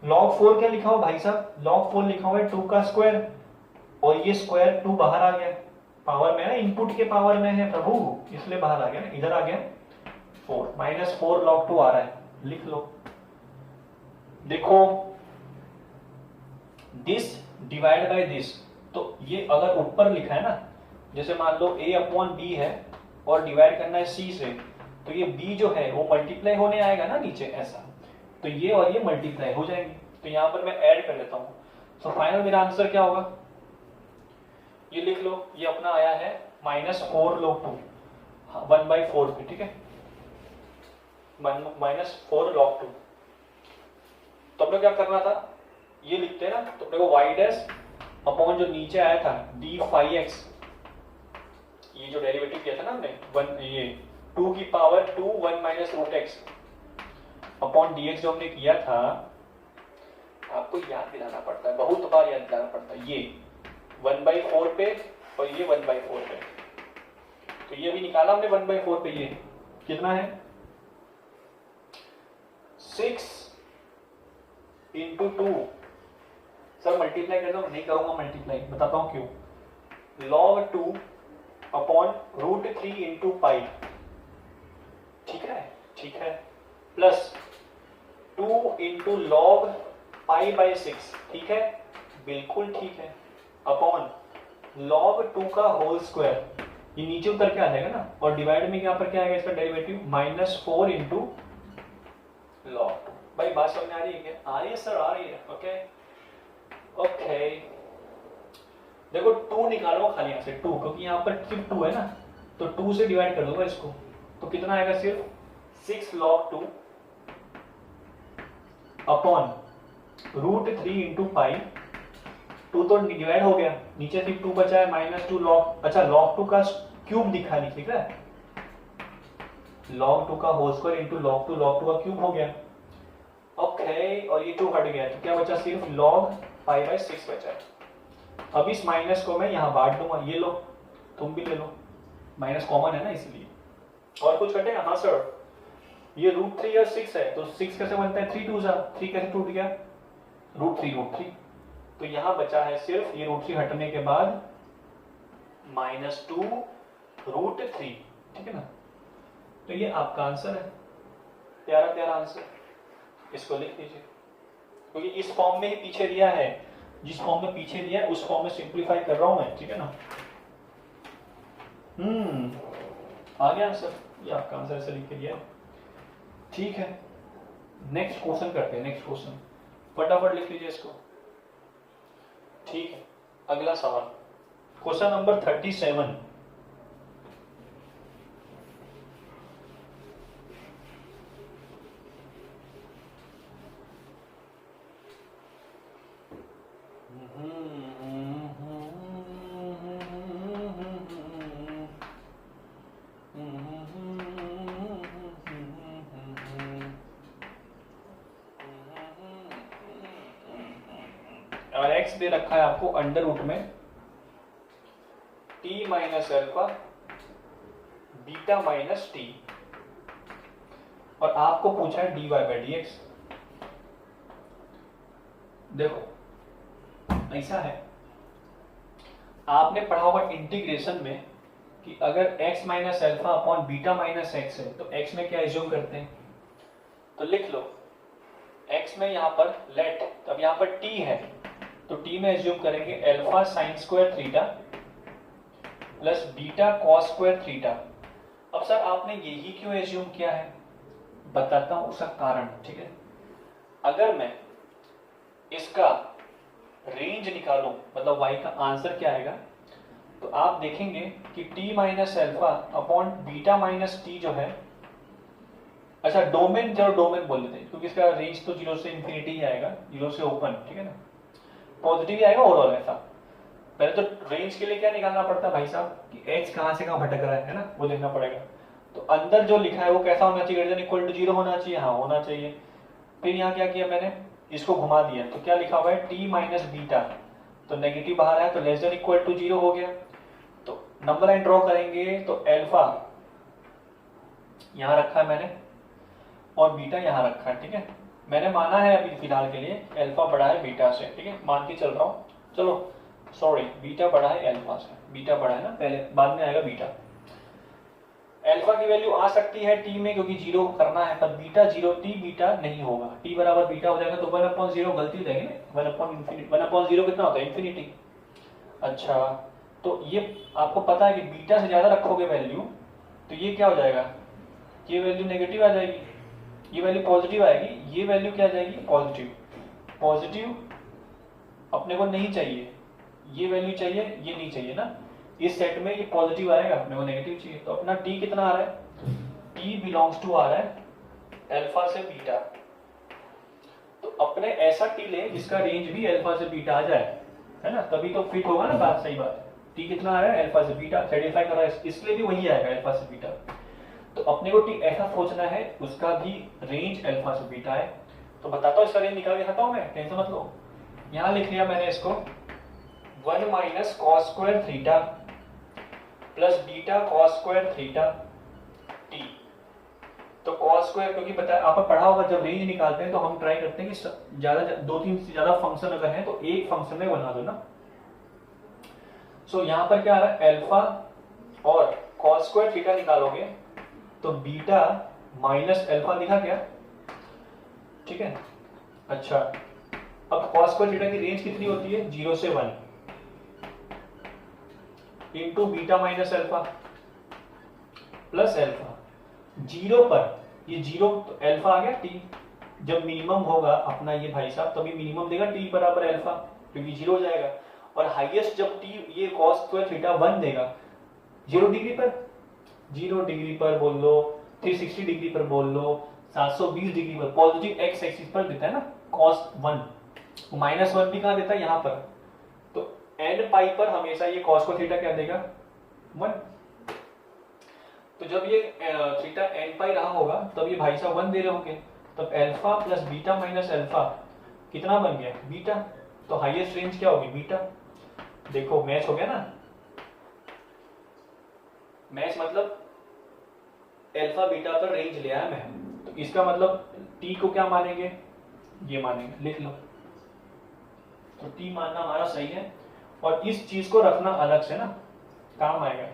log 4 क्या लिखा हुआ भाई साहब? log 4 लिखा हुआ है 2 का स्क्वायर, और ये स्क्वायर 2 बाहर आ गया, पावर में है, इनपुट के पावर में है प्रभु, इसलिए बाहर आ गया, इधर आ गया 4, -4 log 2 आ रहा है, लिख लो। देखो, दिस डिवाइड बाय दिस, तो ये अगर ऊपर लिखा है ना, जैसे मान लो a/b है और डिवाइड करना है c से, तो ये b जो है वो मल्टीप्लाई होने आएगा ना नीचे, ऐसा, तो ये और ये मल्टीप्लाई हो जाएंगे। तो यहां पर मैं ऐड कर देता हूं, तो फाइनल मेरा आंसर क्या होगा? ये लिख लो, ये अपना आया है -4 log 2, 1/4 पे, ठीक है, -4 log 2। तो अपने क्या करना था? ये लिखते हैं ना, तो अपने को y' अपॉन जो नीचे आया था d∅x, ये जो डेरिवेटिव किया था ना हमने, ये 2 की पावर 2 1 -√x अपॉन dx जो हमने किया था, आपको याद दिलाना पड़ता है, बहुत बार याद दिलाना पड़ता है। ये 1/4 पे और ये 1/4 पे, तो ये भी निकाला हमने 1/4 पे, ये कितना है? 6 इंटू 2। सर मल्टीप्लाई कर दो, नहीं करूंगा मल्टीप्लाई, बताता हूं क्यों। log 2 अपॉन √3 इंटू पाई, ठीक है, ठीक है, प्लस 2 इंटू log π/6, ठीक है, बिल्कुल ठीक है, अपॉन log 2 का होल स्क्वायर, ये नीचे उतर के आ जाएगा ना, और डिवाइड में यहाँ पर क्या आएगा इसका डेरिवेटिव? -4 into log 2। भाई बात समझ में आ रही है क्या? आ रही है सर, आ रही है, ओके ओके। देखो 2 निकालो खाली यहाँ से 2, क्योंकि यहाँ पर सिर्फ 2 है ना, तो 2 से डिवाइड कर दूंगा इसको, तो कितना आएगा सिर्फ 6 log 2 अपॉन √3 इंटू पाई। 2 तो डिवाइड हो गया, नीचे सिर्फ 2 बचा है, -2 log, अच्छा log 2 का क्यूब दिखा नहीं, ठीक है, log 2 का होल स्क्वायर इंटू log 2 का क्यूब हो गया। ओके, और ये 2 हट गया, तो क्या बचा, सिर्फ log पाई बाय 6 बचा। अब इस माइनस को मैं यहाँ बांट दूंगा, ये लो, तुम भी ले लो, माइनस कॉमन है ना इसलिए। और कुछ घटेगा? हाँ सर, ये √3 और 6 है, तो 6 कैसे बनता है, 3 2 जा, 3 कैसे टूट गया, √3, तो यहाँ बचा है सिर्फ ये √3 हटने के बाद -2 √3, ठीक है ना। तो ये आपका आंसर है, प्यारा प्यारा आंसर, इसको लिख लीजिए, क्योंकि इस फॉर्म में ही पीछे दिया है, जिस फॉर्म में पीछे दिया है उस फॉर्म में सिंप्लीफाई कर रहा हूं मैं, ठीक है ना। आ गया आंसर, ये आपका आंसर ऐसे लिख के दिया है, ठीक है। नेक्स्ट क्वेश्चन करते हैं, नेक्स्ट क्वेश्चन फटाफट लिख लीजिए इसको, ठीक है। अगला सवाल, क्वेश्चन नंबर 37। और x दे रखा है आपको अंडर रूट में t minus alpha beta minus T, और आपको पूछा है dy बाई डी एक्स। देखो ऐसा है, आपने पढ़ा होगा इंटीग्रेशन में कि अगर x minus alpha upon beta minus x है तो x में क्या एज्यूम करते हैं, तो लिख लो x में यहाँ पर लेट, अब यहाँ पर t है तो t में एज्यूम करेंगे alpha sine square theta plus beta cos square theta. अब सर आपने यही क्यों एज्यूम किया है, बताता हूं उसका कारण, ठीक है। अगर मैं इसका रेंज निकालूं, मतलब y का आंसर क्या आएगा, तो आप देखेंगे कि t minus alpha upon beta minus T जो है, अच्छा डोमेन, चलो डोमेन बोल लेते हैं क्योंकि इसका रेंज तो 0 से इंफिनिटी ही आएगा, 0 से ओपन, ठीक है ना, पॉजिटिव ही आएगा ओवरऑल ऐसा। पहले तो रेंज के लिए क्या निकालना पड़ता है भाई साहब, कि h कहां से कहां भटक रहा है ना, वो देखना पड़ेगा। तो अंदर जो लिखा है वो कैसा होना चाहिए, ग्रेटर देन इक्वल टू 0 होना चाहिए, हाँ होना चाहिए। फिर यहाँ क्या किया मैंने, इसको घुमा दिया, तो क्या लिखा हुआ है t माइनस बीटा, तो नेगेटिव बाहर आया तो लेस देन इक्वल टू 0 हो गया। तो नंबर लाइन ड्रॉ करेंगे तो अल्फा यहाँ रखा है मैंने और बीटा यहाँ रखा है, ठीक है। मैंने माना है अभी फिलहाल के लिए अल्फा बड़ा है बीटा से, ठीक है, मान के चल रहा हूँ। चलो सॉरी, बीटा बड़ा है अल्फा से, बीटा बड़ा है ना पहले, बाद में आएगा बीटा। अल्फा की वैल्यू आ सकती है टी में क्योंकि 0 करना है, पर बीटा 0 टी बीटा नहीं होगा, टी बराबर बीटा हो जाएगा तो 1/0 गलती हो जाएगी ना, 1/0 कितना होता है, इंफिनिटी। अच्छा तो ये आपको पता है कि बीटा से ज्यादा रखोगे वैल्यू तो ये क्या हो जाएगा, ये वैल्यू नेगेटिव आ जाएगी, ये वैल्यू पॉजिटिव आएगी, ये वैल्यू क्या आ जाएगी पॉजिटिव। पॉजिटिव अपने को नहीं चाहिए, ये वैल्यू चाहिए, ये नहीं चाहिए ना, इस सेट में ये पॉजिटिव आएगा, अपने को नेगेटिव चाहिए। तो अपना t कितना आ रहा है, t बिलोंग्स टू आ रहा है अल्फा से बीटा, तो अपने ऐसा t ले जिसका रेंज भी अल्फा से बीटा आ जाए, है ना, तभी तो फिट होगा ना बात, सही बात है। t कितना आ रहा है अल्फा से बीटा, सेटिस्फाई कर रहा है, इसलिए भी वही आएगा अल्फा से बीटा। तो अपने को t ऐसा सोचना है उसका भी रेंज अल्फा से बीटा है। तो बताता हूँ इसका रेंज निकाल के खाता हूँ मैं, टेंशन मत लो। यहाँ लिख लिया मैंने इसको 1 minus cos square theta plus beta cos square theta T. तो कॉस स्क्वायर क्योंकि पता है आपने पढ़ा होगा, जब रेंज निकालते हैं तो हम ट्राई करते हैं कि ज्यादा 2-3 से ज्यादा फंक्शन अगर है तो एक फंक्शन में बना दो ना। सो यहाँ पर क्या आ रहा है अल्फा और कॉस स्क्वायर थीटा निकालोगे तो बीटा माइनस अल्फा दिखा क्या, ठीक है। अच्छा अब कॉस स्क्वायर थीटा की रेंज कितनी होती है, 0 से 1 into beta minus alpha plus alpha. 0 पर ये 0 तो अल्फा आ गया टी, जब मिनिमम होगा अपना ये भाई साहब तभी मिनिमम देगा टी बराबर अल्फा, क्योंकि 0 हो जाएगा। और हाईएस्ट जब टी ये cos स्क्वायर थीटा 1 देगा 0 डिग्री पर, 0 डिग्री पर बोल लो, 360 डिग्री पर बोल लो, 720 डिग्री पर, पॉजिटिव एक्स एक्सिस पर देता है ना cos 1, -1 भी कहाँ देता है यहाँ पर, तो एंड पाई पर हमेशा ये cos को थीटा क्या देगा 1। तो जब ये थीटा एन पाई रहा होगा तब ये भाई साहब 1 दे रहे होंगे, तब alpha plus beta minus alpha कितना बन गया बीटा, तो हाईएस्ट रेंज क्या होगी बीटा। देखो मैच हो गया ना, मैच मतलब अल्फा बीटा पर रेंज ले आया मैं, तो इसका मतलब टी को क्या मानेंगे, ये मानेंगे, लिख लो। तो टी मानना हमारा सही है, और इस चीज को रखना अलग से ना, काम आएगा,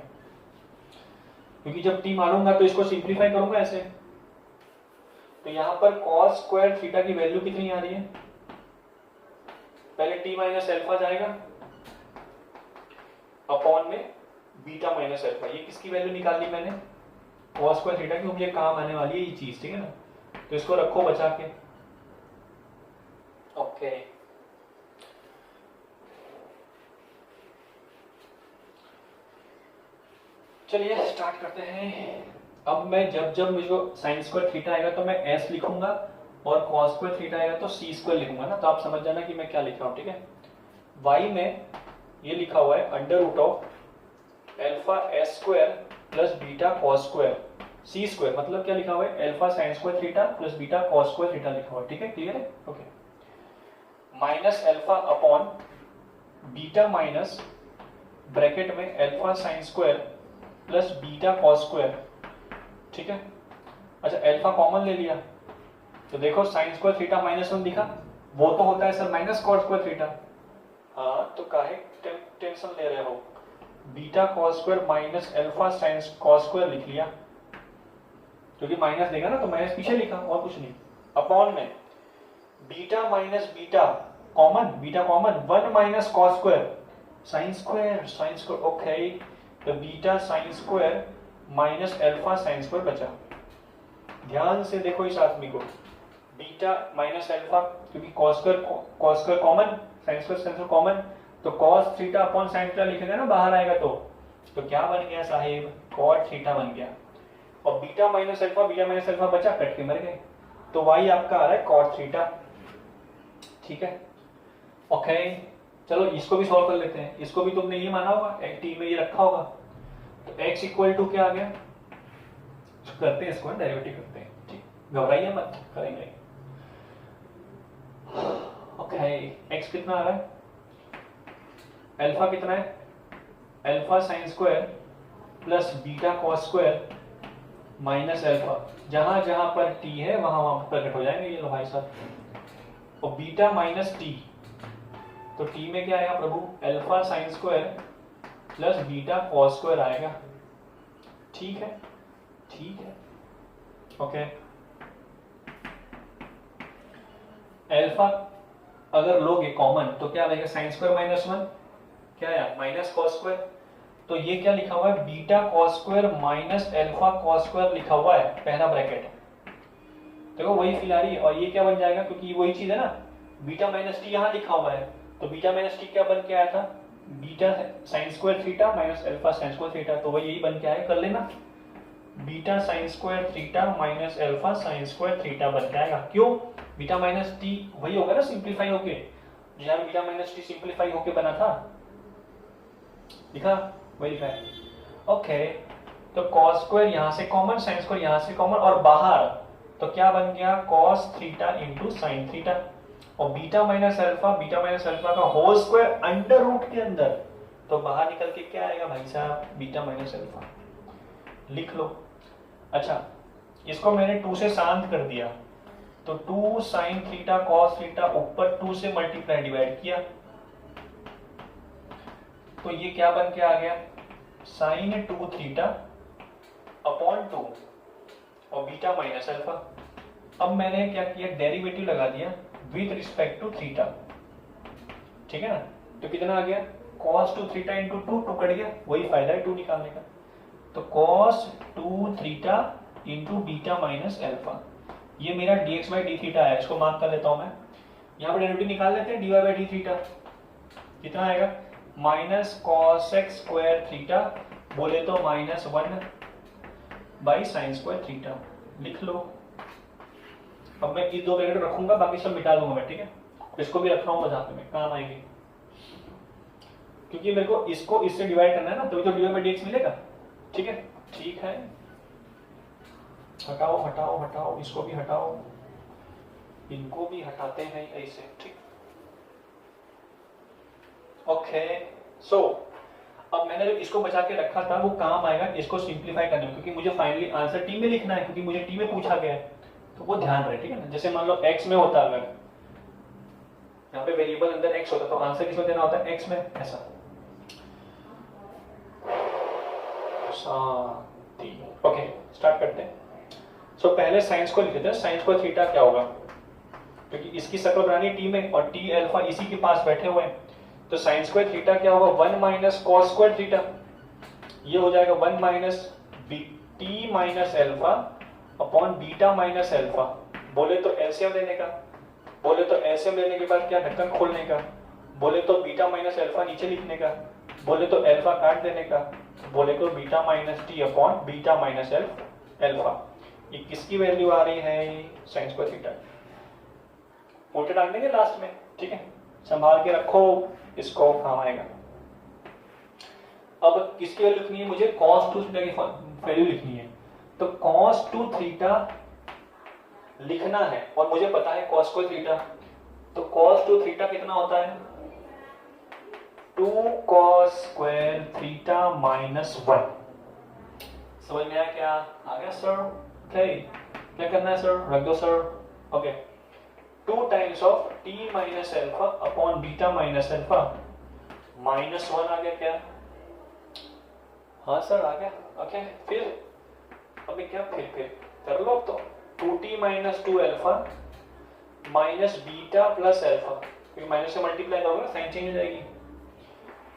क्योंकि जब टी मानूंगा तो इसको सिंप्लीफाई करूंगा ऐसे। तो यहां पर cos स्क्वायर थीटा की वैल्यू कितनी आ रही है, पहले टी माइनस अल्फा जाएगा अपॉन में बीटा माइनस अल्फा, ये किसकी वैल्यू निकाल ली मैंने cos स्क्वायर थीटा की, मुझे काम आने वाली है ये चीज, ठीक है ना। तो इसको रखो बचा के, ओके। चलिए स्टार्ट करते हैं। अब मैं जब मुझे साइन स्क्वायर थीटा आएगा तो मैं s लिखूंगा, और cos स्क्वायर थीटा आएगा तो c स्क्वायर लिखूंगा ना, तो आप समझ जाना कि मैं क्या लिख रहा हूं, ठीक है। y में ये लिखा हुआ है under root of alpha s square plus beta cos square c square, मतलब क्या लिखा हुआ है alpha sine square theta plus beta cos square theta लिखा हुआ है, ठीक है, क्लियर है, okay. Minus alpha upon beta minus bracket में alpha sine square plus beta cos square, ठीक है। अच्छा अल्फा कॉमन ले लिया, तो देखो साइन स्क्वायर थीटा -1 दिखा, वो तो होता है sir minus cos square theta, हाँ तो काहे टेंशन ले रहे हो, beta cos square minus alpha sign cos square लिख लिया, क्योंकि माइनस देगा ना तो माइनस पीछे लिखा और कुछ नहीं, अपॉन में beta minus beta common, beta common 1 minus cos square sine square, okay. तो beta sine square minus alpha sine square बचा, ध्यान से देखो इस आदमी को, बीटा माइनस अल्फा, क्योंकि cos square common, sine square common, तो cos theta upon sine theta लिखेगा ना बाहर आएगा, तो क्या बन गया साहेब cot थीटा बन गया, और बीटा माइनस अल्फा बचा, कट के मर गए, तो y आपका आ रहा है cot थीटा, ठीक है, ओके। चलो इसको भी सॉल्व कर लेते हैं, इसको भी तुमने ये माना होगा, एक टी में ये रखा होगा, तो x इक्वल टू क्या आ गया, करते हैं इसको डेरिवेटिव करते हैं, ठीक, घबराइए मत, करेंगे, ओके। x कितना आ रहा है, अल्फा कितना है, alpha sine square plus beta cos square minus alpha, जहां जहां पर t है वहां वहां प्रकट हो जाएंगे ये लो भाई साहब, और बीटा माइनस टी, तो t में क्या आएगा प्रभु, alpha sine square plus beta cos square आएगा, ठीक है, ठीक है, ओके। अल्फा अगर लोगे कॉमन तो क्या आएगा, साइन स्क्वायर -1 क्या आया माइनस cos स्क्वायर, तो ये क्या लिखा हुआ है beta cos square minus alpha cos square लिखा हुआ है पहला ब्रैकेट, देखो वही फिल आ रही है, और ये क्या बन जाएगा, क्योंकि वही चीज है ना, बीटा माइनस टी यहाँ लिखा हुआ है, तो बीटा माइनस टी क्या बन के आया था, beta sine square theta minus alpha sine square theta, तो वही यही बन के आया, कर लेना, beta sine square theta minus alpha sine square theta बन के आएगा, क्यों, बीटा माइनस टी वही होगा ना सिंप्लीफाई होके, जहां बीटा माइनस टी सिंप्लीफाई होके बना था, लिखा वही लिखा है, ओके। तो cos स्क्वायर यहां से कॉमन, साइन स्क्वायर यहां से कॉमन, और बाहर तो क्या बन गया cos theta into sine theta, और बीटा माइनस अल्फा का होल स्क्वायर अंडर रूट के अंदर, तो बाहर निकल के क्या आएगा भाई साहब, बीटा माइनस अल्फा, लिख लो। अच्छा इसको मैंने 2 से शांत कर दिया, तो 2 साइन थीटा cos थीटा ऊपर 2 से मल्टीप्लाई डिवाइड किया, तो ये क्या बन के आ गया, साइन 2 थीटा अपॉन 2 और बीटा माइनस अल्फा। अब मैंने क्या किया, डेरिवेटिव लगा दिया विद रिस्पेक्ट टू थीटा, ठीक है ना, तो कितना आ गया cos 2 थीटा इंटू 2 कट गया, वही फायदा है 2 निकालने का, तो cos 2 theta into beta minus alpha, ये मेरा dx बाई डी थीटा है, इसको मार्क कर लेता हूं मैं, यहाँ पर डेरिवेटिव निकाल लेते हैं dy बाई डी थीटा, कितना आएगा minus cos x square theta, बोले तो -1 बाई साइन स्क्वायर थीटा, लिख लो। अब मैं ये 2 ब्रैकेट रखूंगा, बाकी सब मिटा दूंगा मैं, ठीक है। इसको भी रख रहा हूँ मजाक में, काम आएगी, क्योंकि मेरे को इसको इससे डिवाइड करना है ना, तो dy बाई dx मिलेगा, ठीक है। ठीक है, हटाओ हटाओ हटाओ, इसको भी हटाओ, इनको भी हटाते हैं ऐसे, ठीक। ओके, सो अब मैंने जो इसको बचा के रखा था वो काम आएगा इसको सिंप्लीफाई करने में, क्योंकि मुझे फाइनली आंसर टी में लिखना है, क्योंकि मुझे टी में पूछा गया है, तो वो ध्यान रहे, ठीक है ना। जैसे मान लो x में होता, अगर यहाँ पे वेरिएबल अंदर x होता तो आंसर किसमें देना होता है, x में, ऐसा। शांति। ओके, स्टार्ट करते हैं। सो पहले साइंस को लिख देते हैं, साइंस को थीटा क्या होगा, क्योंकि इसकी शक्ल बनानी टी में और टी अल्फा इसी के पास बैठे हुए हैं, तो साइन स्क्वायर थीटा क्या होगा, 1 माइनस कॉस स्क्वायर थीटा, ये हो जाएगा 1 minus T minus alpha upon beta minus alpha. बोले तो एलसीएम लेने का, बोले तो एलसीएम लेने के बाद क्या ढक्कन खोलने का, बोले तो बीटा माइनस अल्फा नीचे लिखने का, बोले तो अल्फा काट देने का, बोले तो beta minus T upon beta minus alpha. ये किसकी वैल्यू आ रही है, साइन स्क्वायर थीटा। उल्टे डाल देंगे लास्ट में, ठीक है, संभाल के रखो इसको, काम आएगा। अब किसकी वैल्यू लिखनी है मुझे, cos 2 थीटा की वैल्यू लिखनी है, तो cos 2 थीटा लिखना है और मुझे पता है cos स्क्वायर थीटा, तो cos 2 थीटा कितना होता है, 2 cos स्क्वायर थीटा माइनस 1। समझ में आया क्या, आ गया सर। ओके, क्या करना है सर, रख दो sir. Okay, 2 times of T minus alpha upon beta minus alpha, -1 आ गया क्या, हाँ सर आ गया। ओके, फिर अभी क्या, फिर कर लो, तो 2t minus 2 alpha minus beta plus alpha, क्योंकि माइनस से मल्टीप्लाई करोगे ना साइन चेंज हो जाएगी,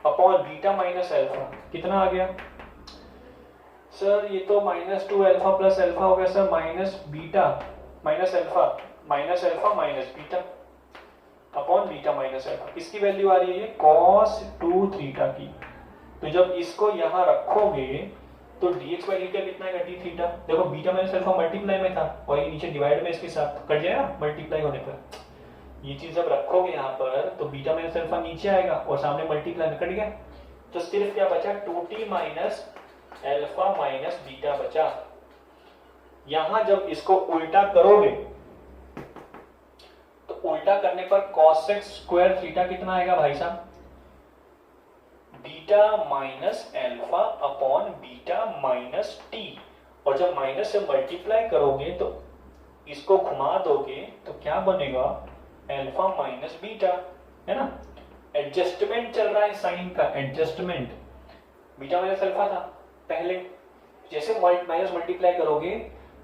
अपॉन बीटा माइनस अल्फा, कितना आ गया सर, ये तो -2 अल्फा प्लस अल्फा हो गया sir, minus beta minus alpha minus beta upon beta minus alpha. किसकी वैल्यू आ रही है, cos 2 थीटा की। तो जब इसको यहां रखोगे तो dx बाई डी कितना है, डी थीटा। देखो बीटा माइनस अल्फा मल्टीप्लाई में था और ये नीचे डिवाइड में इसके साथ कट जाएगा मल्टीप्लाई होने पर। ये चीज जब रखोगे यहाँ पर तो बीटा माइनस अल्फा नीचे आएगा और सामने मल्टीप्लाई में कट गया, तो सिर्फ क्या बचा, 2t minus alpha minus beta बचा। यहां जब इसको उल्टा करोगे तो उल्टा करने पर cos x स्क्वायर थीटा कितना आएगा भाई साहब, beta minus alpha upon beta minus T, और जब माइनस से मल्टीप्लाई करोगे तो इसको घुमा दोगे तो क्या बनेगा, अल्फा माइनस बीटा, है ना। एडजस्टमेंट चल रहा है साइन का, एडजस्टमेंट। बीटा माइनस अल्फा था पहले, जैसे माइनस मल्टीप्लाई करोगे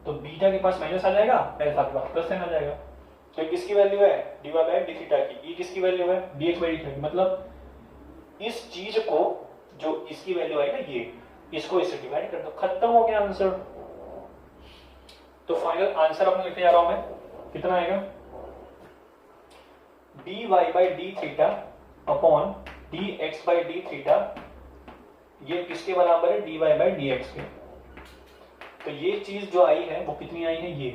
तो बीटा के पास माइनस आ जाएगा, अल्फा के पास प्लस आ जाएगा। तो किसकी वैल्यू है, d y by d theta की। ये किसकी वैल्यू है, dx बाई डी थीटा की। मतलब इस चीज को, जो इसकी वैल्यू है ना, ये इसको इससे डिवाइड कर दो, खत्म हो गया आंसर। तो फाइनल आंसर अपने लिखने जा रहा हूं मैं, कितना आएगा, d y by d theta upon d x by d theta, ये किसके बराबर है, d y by d x के। तो ये चीज जो आई है वो कितनी आई है, ये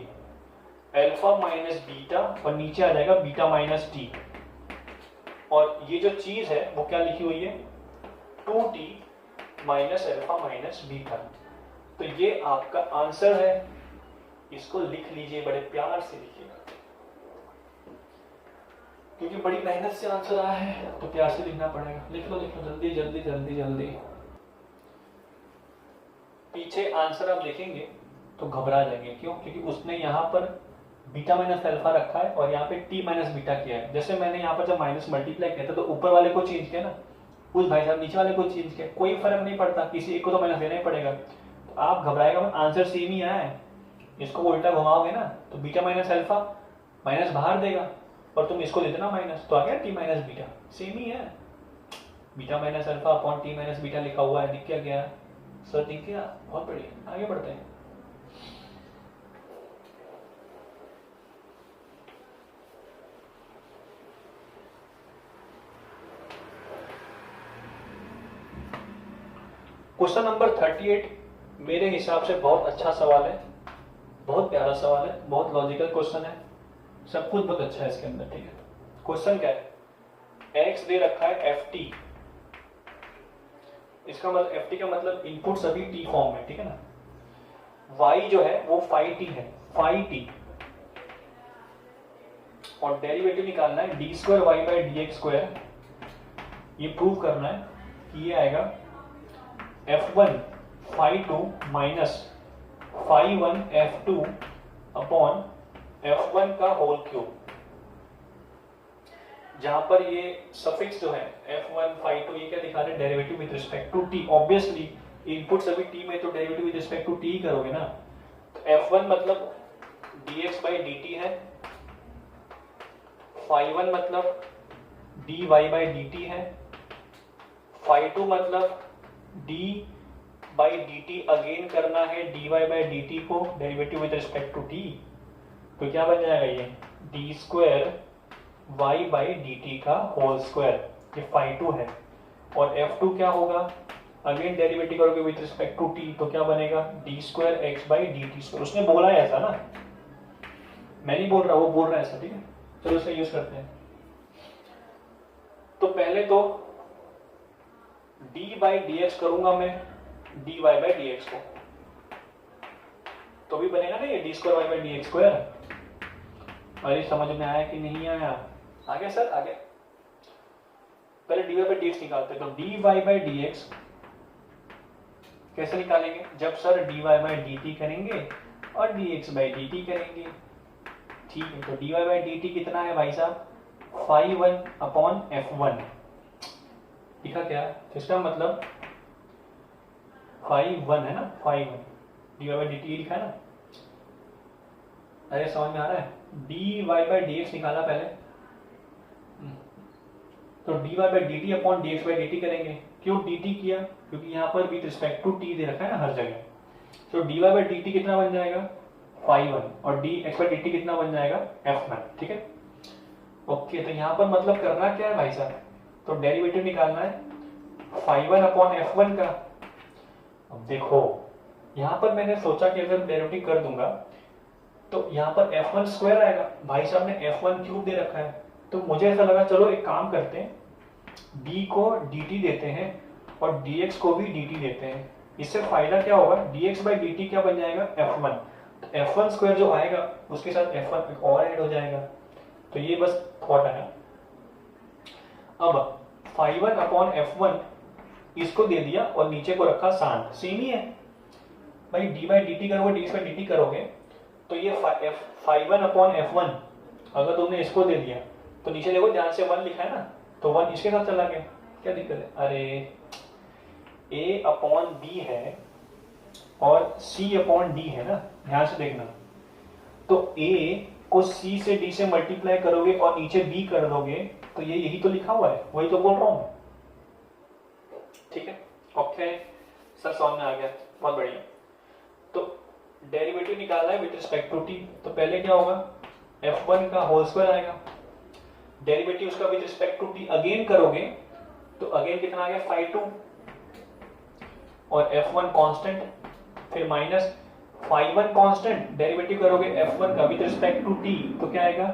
अल्फा माइनस बीटा और नीचे आ जाएगा बीटा माइनस टी, और ये जो चीज है वो क्या लिखी हुई है, 2t minus alpha minus beta. तो ये आपका आंसर है, इसको लिख लीजिए, बड़े प्यार से लिखिएगा, क्योंकि बड़ी मेहनत से आंसर आया है तो प्यार से लिखना पड़ेगा। लिख लो लिख लो, जल्दी जल्दी जल्दी जल्दी। पीछे आंसर आप लिखेंगे तो घबरा जाएंगे, क्यों, क्योंकि उसने यहाँ पर बीटा माइनस अल्फा रखा है और यहाँ पे टी माइनस बीटा किया है। जैसे मैंने यहाँ पर जब माइनस मल्टीप्लाई किया था तो ऊपर वाले को चेंज किया ना, उस भाई साहब नीचे वाले को चेंज किया, कोई फर्क नहीं पड़ता, किसी एक को तो माइनस देना ही पड़ेगा। तो आप घबराएगा मत, आंसर सेम ही आया है। इसको उल्टा घुमाओगे ना तो बीटा माइनस अल्फा माइनस बाहर देगा और तुम इसको दे देना माइनस, तो आ गया टी माइनस बीटा, सेम ही है। Beta minus alpha upon T minus beta लिखा हुआ है, दिख क्या गया सर, दिख गया, बहुत बढ़िया। आगे बढ़ते हैं। क्वेश्चन नंबर 38 मेरे हिसाब से बहुत अच्छा सवाल है, बहुत प्यारा सवाल है, बहुत लॉजिकल क्वेश्चन है, सब कुछ बहुत अच्छा है इसके अंदर। ठीक है, क्वेश्चन क्या है, एक्स दे रखा है एफ टी, इसका मतलब एफ टी का मतलब इनपुट सभी टी फॉर्म में, ठीक है ना। वाई जो है वो फाई टी है, फाई टी, और डेरिवेटिव निकालना है d square y by d x square. ये प्रूव करना है कि ये आएगा F1 phi two minus phi one F2 upon F1 का होल क्यूब, जहां पर ये सफिक्स जो है F1 फाई टू, ये क्या दिखा रहे हैं, derivative with respect to t. Obviously input सभी टी में, तो derivative with respect to t करोगे ना। तो F1 मतलब dx बाई dt है, फाई वन मतलब dy बाई dt है, फाई टू मतलब d बाई dt अगेन करना है dy बाई dt को, derivative with respect to t। तो क्या बन जाएगा ये d square y by dt का होल स्क्वायर, ये फाई टू है। और f2 क्या होगा, अगेन डेरिवेटिव करोगे विद रिस्पेक्ट टू t, तो क्या बनेगा d square x by dt square. उसने बोला है ऐसा ना, मैं नहीं बोल रहा, वो बोल रहा है ऐसा, ठीक है। चलो इसे यूज करते हैं। तो पहले तो d बाई डी एक्स करूंगा मैं dy बाई डी एक्स को, तो भी बनेगा ना ये d square y by d x square. अरे समझ में आया कि नहीं आया, आगे सर आगे। पहले dy बाई डी एक्स निकालते हैं। तो dy बाई डी एक्स कैसे निकालेंगे, जब सर dy बाई dt करेंगे और dx बाई dt करेंगे, ठीक है। तो dy बाई dt कितना है भाई साहब, फाई वन अपॉन F1 लिखा क्या, तो इसका मतलब फाई वन है ना, phi one dy by dt लिखा है ना। अरे समझ में आ रहा है, dy बाई dx निकाला पहले, तो dy by dt upon dx by dt करेंगे। क्यों dt किया, क्योंकि यहाँ पर विद रिस्पेक्ट टू t दे रखा है ना हर जगह। तो dy बाई dt कितना बन जाएगा, फाई वन, और dx बाई dt कितना बन जाएगा, F1, ठीक है। ओके, तो यहाँ पर मतलब करना क्या है भाई साहब, तो डेरिवेटिव निकालना है फाई वन अपॉन F1 का। अब देखो यहाँ पर मैंने सोचा कि अगर डेरिवेटिव कर दूंगा तो यहाँ पर F1 स्क्वायर आएगा, भाई साहब ने F1 क्यूब दे रखा है। तो मुझे ऐसा लगा चलो एक काम करते हैं, d को dt देते हैं और dx को भी dt देते हैं। इससे फायदा क्या होगा, dx बाई dt क्या बन जाएगा, F1। तो F1 स्क्वायर जो आएगा उसके साथ F1 और ऐड हो जाएगा। तो ये बस थॉट है। अब फाई वन अपॉन F1 इसको दे दिया और नीचे को रखा शांत, सेम ही है भाई। डी बाई डी टी करोगे, डी बाई डी टी करोगे, तो ये फाई वन अपॉन F1 अगर तुमने इसको दे दिया तो नीचे देखो ध्यान से 1 लिखा है ना, तो 1 इसके साथ चला गया, क्या दिक्कत है। अरे a अपॉन b है और c अपॉन d है ना, ध्यान से देखना। तो a को c से d से मल्टीप्लाई करोगे और नीचे b कर दोगे, तो ये यही तो लिखा हुआ है, वही तो बोल रहा हूं, ठीक है। ओके सर समझ में आ गया, बहुत बढ़िया। तो डेरिवेटिव निकालना है विद रिस्पेक्ट टू t, तो पहले क्या होगा, F1 का होल स्क्वायर आएगा, डेरिवेटिव उसका with respect to t again करोगे तो अगेन कितना आ गया, फाई टू, और F1 कांस्टेंट, फिर minus phi one constant, derivative करोगे F1 का विद रिस्पेक्ट टू t, तो क्या आएगा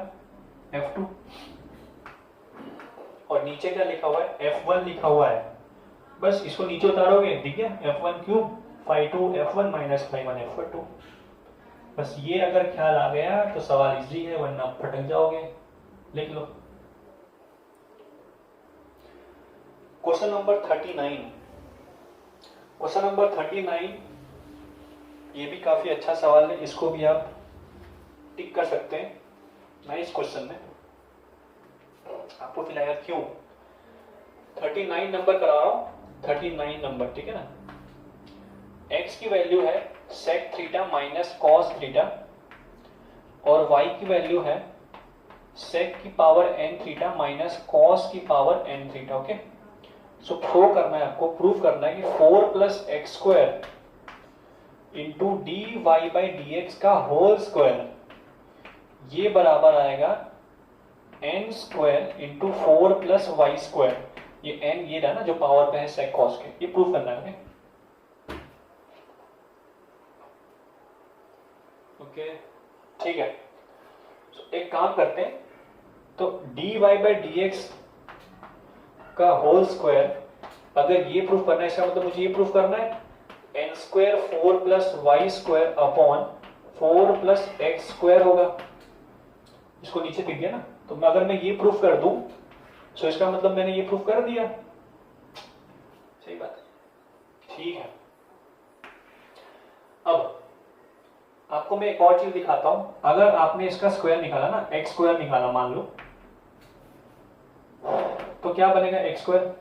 F2, और नीचे क्या लिखा हुआ है, F1 लिखा हुआ है, बस इसको नीचे उतारोगे, दिख गया F1 cube phi two F1 minus phi one F2। बस ये अगर ख्याल आ गया तो सवाल इजी है, वरना फटक जाओगे। लिख लो क्वेश्चन नंबर 39। क्वेश्चन नंबर 39 ये भी काफी अच्छा सवाल है, इसको भी आप टिक कर सकते हैं। नाइस क्वेश्चन है, आपको फिलहाल क्यों 39 नंबर करा रहा हूं, 39 नंबर, ठीक है ना। x की वैल्यू है sec theta minus cos theta और y की वैल्यू है sec की power n theta minus cos की power n theta. Okay, so prove करना है, आपको प्रूव करना है कि 4 plus x square into d y by d x का होल स्क्वायर ये बराबर आएगा n square into 4 plus y square. ये n ये रहा ना जो पावर पे है sec cos के, ये प्रूव करना है। ठीक है, तो एक काम करते हैं, तो dy बाई डी एक्स का होल स्क्वायर, अगर ये प्रूफ करना है इसका मतलब मुझे ये प्रूफ करना है n square 4 plus y square upon 4 plus x square होगा। इसको नीचे दिख गया ना, तो अगर मैं ये प्रूफ कर दूं तो इसका मतलब मैंने ये प्रूफ कर दिया। सही बात है, ठीक है। अब आपको मैं एक और चीज दिखाता हूं, अगर आपने इसका स्क्वायर निकाला ना, एक्स स्क्वायर निकाला मान लो, तो क्या बनेगा x square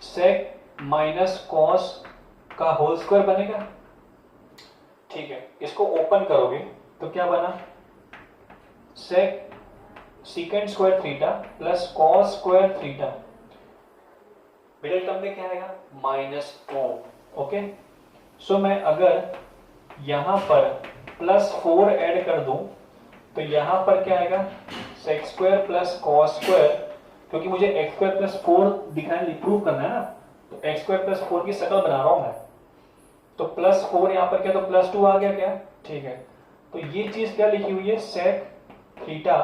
sec minus cos का होल स्क्वायर बनेगा। ठीक है, इसको ओपन करोगे तो क्या बना, sec second square theta plus cos square theta, middle term में क्या आएगा -2। ओके, सो मैं अगर यहां पर +4 ऐड कर दूं तो यहां पर क्या आएगा sec square plus cos square, क्योंकि मुझे एक्स स्क्वायर प्लस 4 दिखाने प्रूव करना है ना, तो एक्स स्क्वायर प्लस 4 की शक्ल बना रहा हूं मैं, तो +4 यहां पर क्या, तो +2 आ गया क्या। ठीक है, तो ये चीज क्या लिखी हुई है, sec theta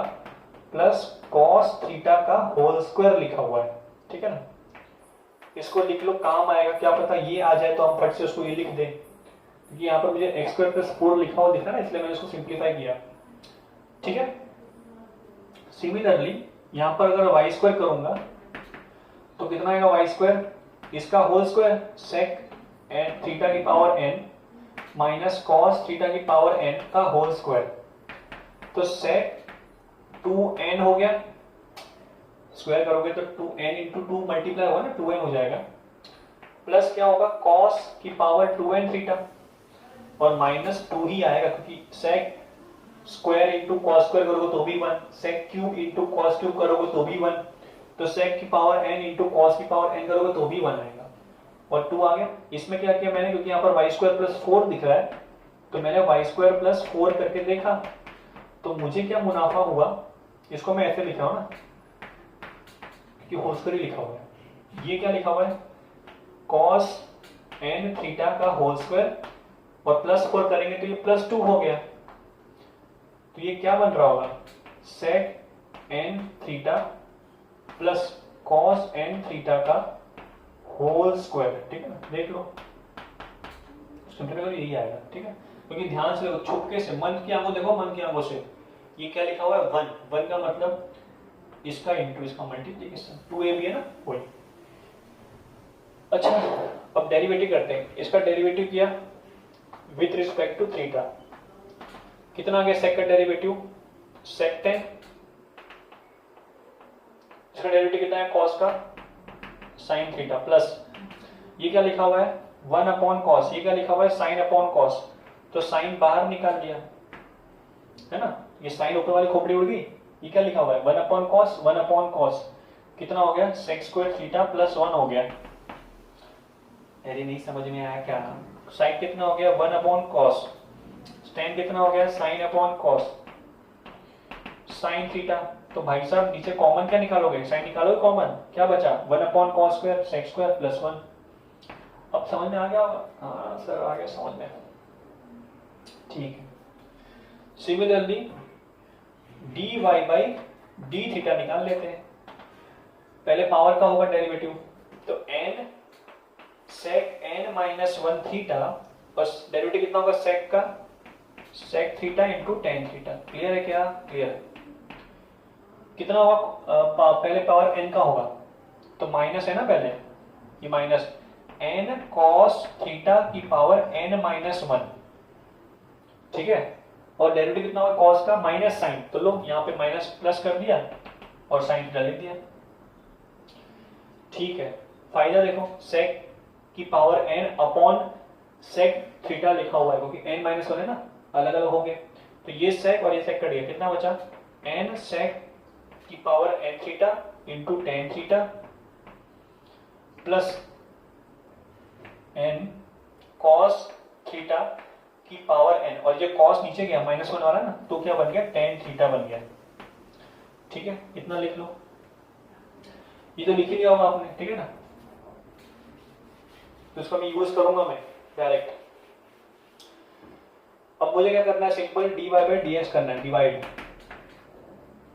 plus cos theta का होल स्क्वायर लिखा हुआ है। ठीक है ना, इसको लिख लो, काम आएगा, क्या पता ये आ जाए तो हम फट से उसको ये लिख दें, क्योंकि यहाँ पर मुझे एक्स स्क्वायर प्लस 4 लिखा हुआ दिखा ना, इसलिए मैंने इसको सिंप्लीफाई किया। ठीक है, सिमिलरली यहाँ पर अगर वाई स्क्वायर करूंगा तो कितना आएगा वाई स्क्वायर, इसका whole square sec n theta की power n minus cos theta की पावर एन का होल स्क्वायर, तो सेक 2n हो गया, स्क्वायर करोगे तो 2n इंटू 2 मल्टीप्लाई होगा ना, 2n हो जाएगा, प्लस क्या होगा कॉस की पावर 2n थीटा, और -2 ही आएगा क्योंकि sec square into cos square करोगे तो भी 1, sec cube into cos cube करोगे तो भी 1, तो सेक की पावर n इंटू कॉस की पावर n करोगे तो भी 1 आएगा, और 2 आ गया। इसमें क्या किया मैंने, क्योंकि यहाँ पर वाई स्क्वायर प्लस 4 दिख रहा है, तो मैंने वाई स्क्वायर प्लस 4 करके देखा, तो मुझे क्या मुनाफा हुआ, इसको मैं ऐसे लिखा हूं ना, क्योंकि होल स्क्वायर लिखा हुआ है, ये क्या लिखा हुआ है कॉस n थीटा का होल स्क्वायर, और +4 करेंगे तो ये +2 हो गया, तो ये क्या बन रहा होगा सेक n theta plus cos n theta का होल स्क्वायर। ठीक है ना, देख लो यही आएगा। ठीक है, क्योंकि ध्यान से छुपके से मन की आंखों देखो, मन की आंखों से ये क्या लिखा हुआ है 1 का मतलब इसका इंटू इसका मल्टीप्लीकेशन, 2ab है ना वही। अच्छा, अब डेरिवेटिव करते हैं, इसका डेरिवेटिव किया विथ रिस्पेक्ट टू थीटा, कितना आ गया सेक का डेरिवेटिव सेक 10, इसका डेरिवेटिव कितना है कॉस का साइन थीटा, प्लस ये क्या लिखा हुआ है 1 अपॉन कॉस, ये क्या लिखा हुआ है साइन अपॉन कॉस, तो साइन बाहर निकाल दिया है ना, ये साइन ऊपर वाली खोपड़ी उड़ गई, ये क्या लिखा हुआ है 1 अपॉन कॉस, 1 अपॉन कॉस कितना हो गया सेक स्क्वायर थीटा प्लस 1 हो गया। अरे नहीं समझ में आया क्या, साइन कितना हो गया 1 अपॉन कॉस, tan कितना हो गया sine upon cos sine theta, तो भाई साहब नीचे कॉमन क्या निकालोगे, साइन निकालोगे कॉमन, क्या बचा 1 upon cos square sec square plus 1। अब समझ में आ गया होगा, हाँ सर आ गया समझ में, ठीक है। Similarly dy by d theta निकाल लेते हैं, पहले पावर का होगा डेरिवेटिव, तो n sec n minus 1 theta, बस डेरिवेटिव कितना होगा सेक का sec theta into tan theta, clear है क्या, क्लियर है। कितना होगा पहले पावर n का होगा, तो माइनस है ना पहले, ये माइनस n कॉस थीटा की पावर n माइनस 1, ठीक है, और डेरिवेटिव कितना होगा कॉस का माइनस साइन, तो लो यहाँ पे माइनस प्लस कर दिया और साइन थीटा लिख दिया। ठीक है, फायदा देखो सेक की power n upon sec theta लिखा हुआ है, क्योंकि n माइनस 1 है ना, अलग अलग होंगे, तो ये सेक और ये सेक कट गया, कितना बचा n सेक की power n theta into tan theta plus n cos theta की पावर n, और ये कॉस नीचे गया -1 आ रहा है ना, तो क्या बन गया टेन थीटा बन गया। ठीक है, इतना लिख लो, ये तो लिख ही लिया होगा आपने, ठीक है ना, तो इसका मैं यूज करूंगा मैं डायरेक्ट। अब मुझे क्या करना है, simple dy by d x करना है, डिवाइड।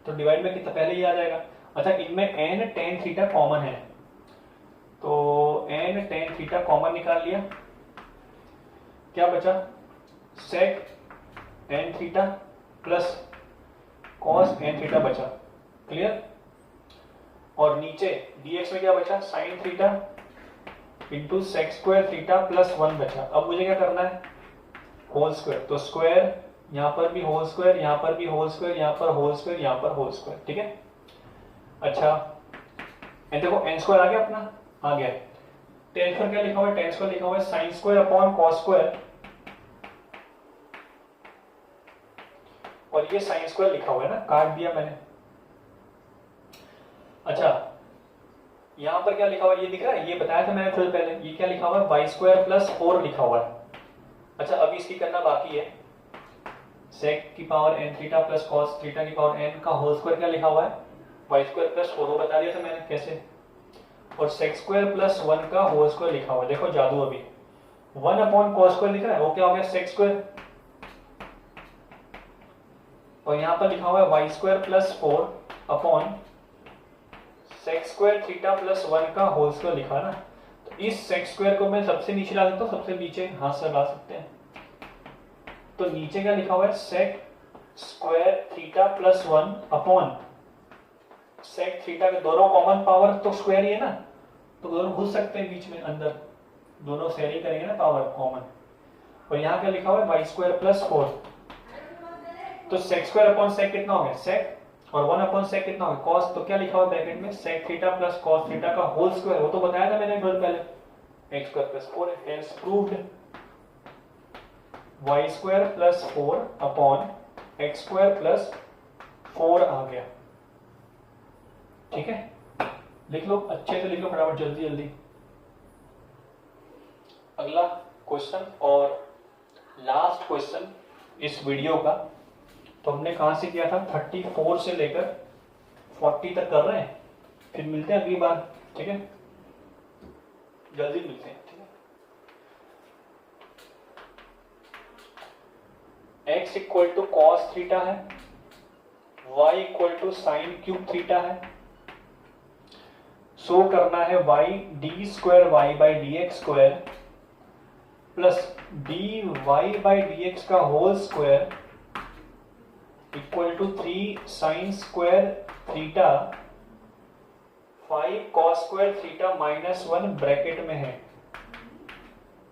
तो डिवाइड में कितना पहले ही आ जाएगा। अच्छा इनमें n tan थीटा कॉमन है, तो n tan थीटा कॉमन निकाल लिया, क्या बचा sec n theta plus cos n theta बचा। क्लियर। और नीचे dx में क्या बचा, sin theta into sec square theta plus 1 बचा। अब मुझे क्या करना है, होल स्क्वायर, तो स्क्वायर यहाँ पर भी होल स्क्वायर, यहाँ पर भी होल स्क्वायर, यहाँ पर होल स्क्वायर, यहाँ पर होल स्क्वायर। ठीक है। अच्छा देखो एन स्क्वायर आ गया अपना, आ गया। टेन स्क्वायर क्या लिखा हुआ है, टेन स्क्वायर लिखा हुआ है sine square upon cos square, और ये साइन स्क्वायर लिखा हुआ है ना, काट दिया मैंने। अच्छा यहाँ पर क्या लिखा हुआ है, ये दिख रहा है, ये बताया था मैंने थोड़ी पहले, ये क्या लिखा हुआ है, वाई स्क्वायर प्लस 4 लिखा हुआ है। अच्छा अभी इसकी करना बाकी है, सेक की power n theta plus cos theta की पावर एन का होल स्क्वायर क्या लिखा हुआ है, वाई स्क्वायर प्लस 4, बता दिया था मैंने कैसे। और सेक स्क्वायर प्लस 1 का होल स्क्वायर लिखा हुआ है, देखो जादू, अभी 1 अपॉन कॉस स्क्वायर लिखा है, वो क्या हो गया सेक स्क्वायर, और यहाँ पर लिखा हुआ है y square plus 4 upon sec square theta plus 1 का होल स्क्वायर लिखा है ना। तो इस सेक स्क्वायर को मैं सबसे नीचे ला सकता हूँ, सबसे नीचे हाथ से ला सकते हैं। तो नीचे क्या लिखा हुआ है, sec square theta plus 1 upon sec theta के दोनों कॉमन पावर तो स्क्वायर ही है ना, तो दोनों घुस सकते हैं बीच में अंदर, दोनों शेयरिंग करेंगे ना पावर कॉमन। और यहाँ क्या लिखा हुआ है वाई स्क्वायर प्लस 4, तो सेक स्क्वायर अपॉन सेक कितना हो गया सेक, और 1 अपॉन सेक कितना हो गया कॉस, तो क्या लिखा हुआ है ब्रैकेट में sec theta plus cos theta का होल स्क्वायर, वो तो बताया था मैंने थोड़ी पहले, x square plus 4 hence proved y square plus 4 upon x square plus 4 आ गया। ठीक है, लिख लो अच्छे से, लिख लो फटाफट जल्दी जल्दी। अगला क्वेश्चन और लास्ट क्वेश्चन इस वीडियो का, तो हमने कहां से किया था, 34 से लेकर 40 तक कर रहे हैं, फिर मिलते हैं अगली बार। ठीक है, जल्दी मिलते हैं। ठीक है, x equal to cos theta है, y equal to sine cube theta है, शो करना है y d square y by d x square plus d y by d x का whole square equal to 3 sine square theta 5 cos square theta minus 1 bracket में है,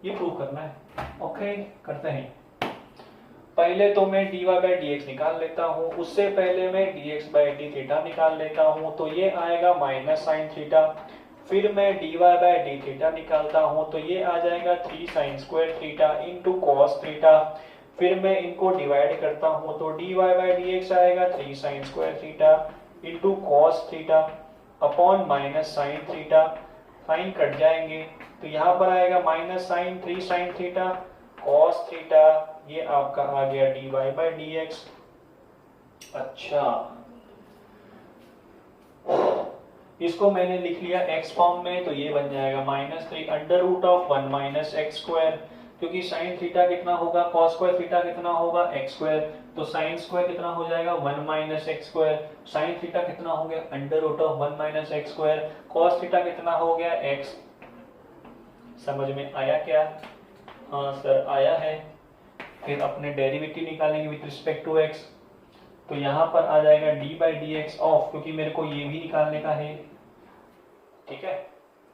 ये prove करना है। Okay करते हैं। पहले तो मैं dy बाई डी एक्स निकाल लेता हूं, उससे पहले मैं dx बाई डी थीटा निकाल लेता हूं, तो ये आएगा माइनस साइन थीटा। फिर मैं dy बाई डी थीटा निकालता हूं, तो ये आ जाएगा 3 sine square theta into cos theta. फिर मैं इनको डिवाइड करता हूं, तो dy बाई डी एक्स आएगा 3 sine square theta into cos theta upon minus sine theta, sine cut जाएंगे, तो यहाँ पर आएगा minus sine 3 sine theta cos theta, ये आपका आ गया dy बाई डी एक्स। अच्छा इसको मैंने लिख लिया x फॉर्म में, तो ये बन जाएगा -3 under root of 1 minus x square, क्योंकि साइन थीटा कितना होगा कॉस स्क्वायर थीटा कितना होगा एक्स स्क्वायर, तो साइन स्क्वायर कितना हो जाएगा 1 minus x square, sine theta कितना हो गया under root of 1 minus x square, cos theta कितना हो गया x। समझ में आया क्या? हाँ सर आया है। फिर अपने डेरिवेटिव निकालेंगे विथ रिस्पेक्ट टू x, तो यहाँ पर आ जाएगा D by d x of, क्योंकि मेरे को ये भी निकालने का है। ठीक है,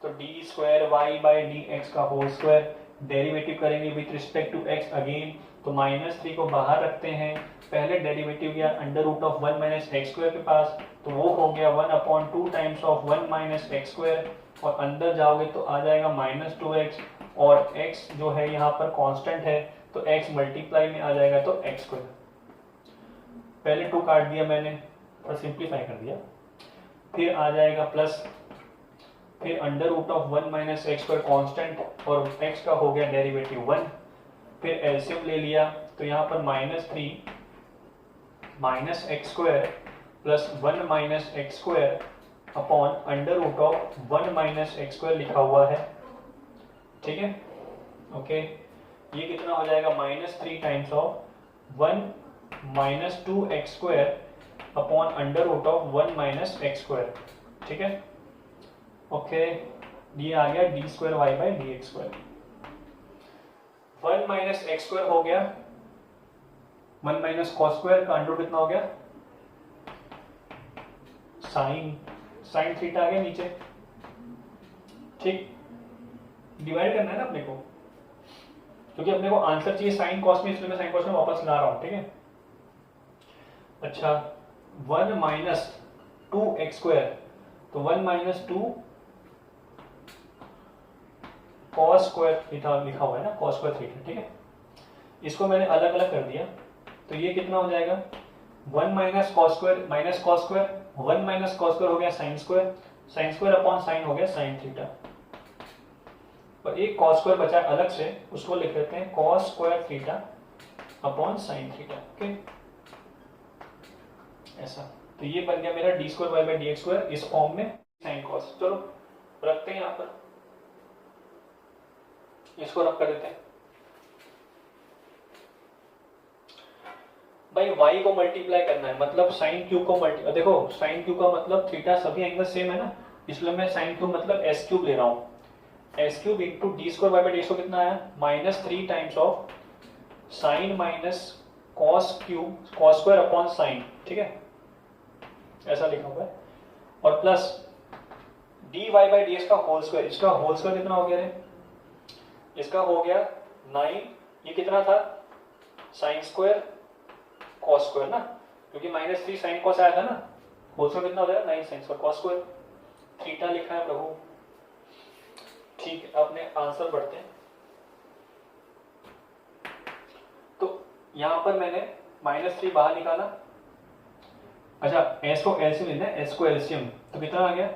तो d square y by d x का होल स्क्वायर, डेरिवेटिव करेंगे with respect to x again, तो -3 को बाहर रखते हैं, पहले डेरिवेटिव गया under root of 1 minus x square के पास, तो वो हो गया 1/2 times of 1 minus x square, और अंदर जाओगे तो आ जाएगा -2x, और x जो है यहाँ पर कांस्टेंट है, तो x मल्टीप्लाई में आ जाएगा तो x स्क्वायर। पहले 2 काट दिया मैंने और सिंप्लीफाई कर दिया, फिर आ जाएगा प्लस, फिर under root of 1 minus x square constant, और x का हो गया डेरिवेटिव 1, फिर एलसीएम ले लिया, तो यहाँ पर -3 minus x square plus 1 minus x square upon under root of 1 minus x square लिखा हुआ है। ठीक है, ओके, ये कितना हो जाएगा -3 times of 1 minus 2x² upon under root of 1 minus x²। ठीक है, ओके, ये आ गया d²y/dx²। 1 माइनस x² हो गया, 1 माइनस cos² का अंडर कितना हो गया, साइन थीटा आ गया नीचे। ठीक, डिवाइड करना है ना अपने को, क्योंकि अपने को आंसर चाहिए साइन कॉस में, इसलिए मैं साइन कॉस में वापस ला रहा हूं। ठीक है, अच्छा 1 माइनस 2x², तो 1 माइनस 2 cos² थीटा लिखा हुआ है ना, cos² थीटा। ठीक है, इसको मैंने अलग अलग कर दिया, तो ये कितना हो जाएगा, 1 minus cos² minus cos², 1 minus cos² हो गया sin² अपॉन साइन हो गया sin थीटा, और एक cos² बचा अलग से, उसको लिख लेते हैं cos² theta upon sin theta. Okay, ऐसा, तो ये बन गया मेरा d²y/dx² इस फॉर्म में sin cos। चलो रखते हैं, यहाँ पर इसको रख कर देते हैं भाई। y को मल्टीप्लाई करना है, मतलब साइन क्यूब को देखो साइन क्यूब का मतलब थीटा सभी एंगल सेम है ना, इसलिए मैं साइन क्यूब मतलब s³ ले रहा हूँ। s³ इंटू d²y/dx कितना आया, -3 times of sine minus cos² upon sine. ठीक है, ऐसा लिखा हुआ है, और प्लस dy/dx का होल स्क्वायर, इसका होल स्क्वायर कितना हो गया रे, इसका हो गया 9, ये कितना था sin² cos² ना, क्योंकि -3 sin cos आया था ना, होल स्क्वायर कितना हो जाएगा 9 sin² cos²। थीटा लिखा है प्रभु। ठीक है, अपने आंसर पढ़ते हैं। तो यहां पर मैंने -3 बाहर निकाला, अच्छा s को एलसीएम लेना है, s को एलसीएम, तो कितना आ गया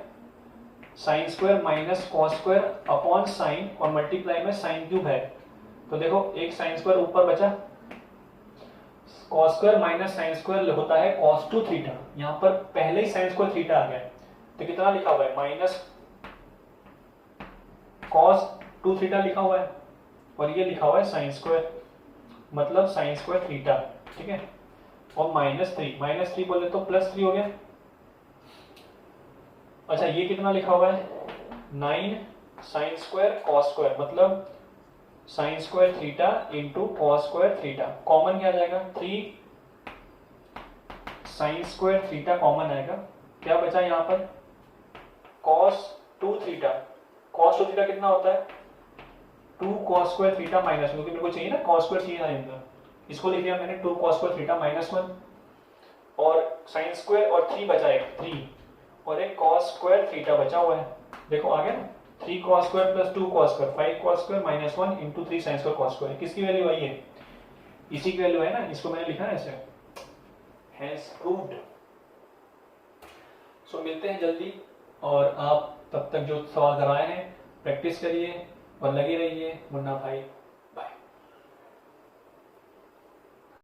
sin² minus cos² upon sine, और मल्टीप्लाई में sin³ है, तो देखो एक sin² ऊपर बचा, cos² माइनस sin² होता है cos2 थीटा, यहाँ पर पहले ही sin² थीटा आ गया, तो कितना लिखा हुआ है माइनस cos2 थीटा लिखा हुआ है, और ये लिखा हुआ है sin², मतलब sin² थीटा। ठीक है, और -3 बोले तो +3 हो गया। अच्छा ये कितना लिखा हुआ है 9 sin² cos², मतलब sin² theta into cos² theta, common क्या आ जाएगा 3 sin² थीटा कॉमन आएगा, क्या बचा यहाँ पर cos2 थीटा। cos2 थीटा कितना होता है 2 cos² थीटा माइनस, क्योंकि मेरे को चाहिए ना cos² चाहिए ना इनका, इसको लिख दिया मैंने 2 cos² थीटा -1, और sin² और 3 बचा एक 3, और एक cos² थीटा बचा हुआ है, देखो आ गया ना 3 cos² plus 2 cos², 5 cos² -1 into 3 sin² cos², किसकी वैल्यू आई है, इसी की वैल्यू है ना, इसको मैंने लिखा है ऐसे, हैज प्रूव्ड। सो मिलते हैं जल्दी, और आप तब तक जो सवाल कराए हैं प्रैक्टिस करिए और लगे रहिए। मुन्ना भाई।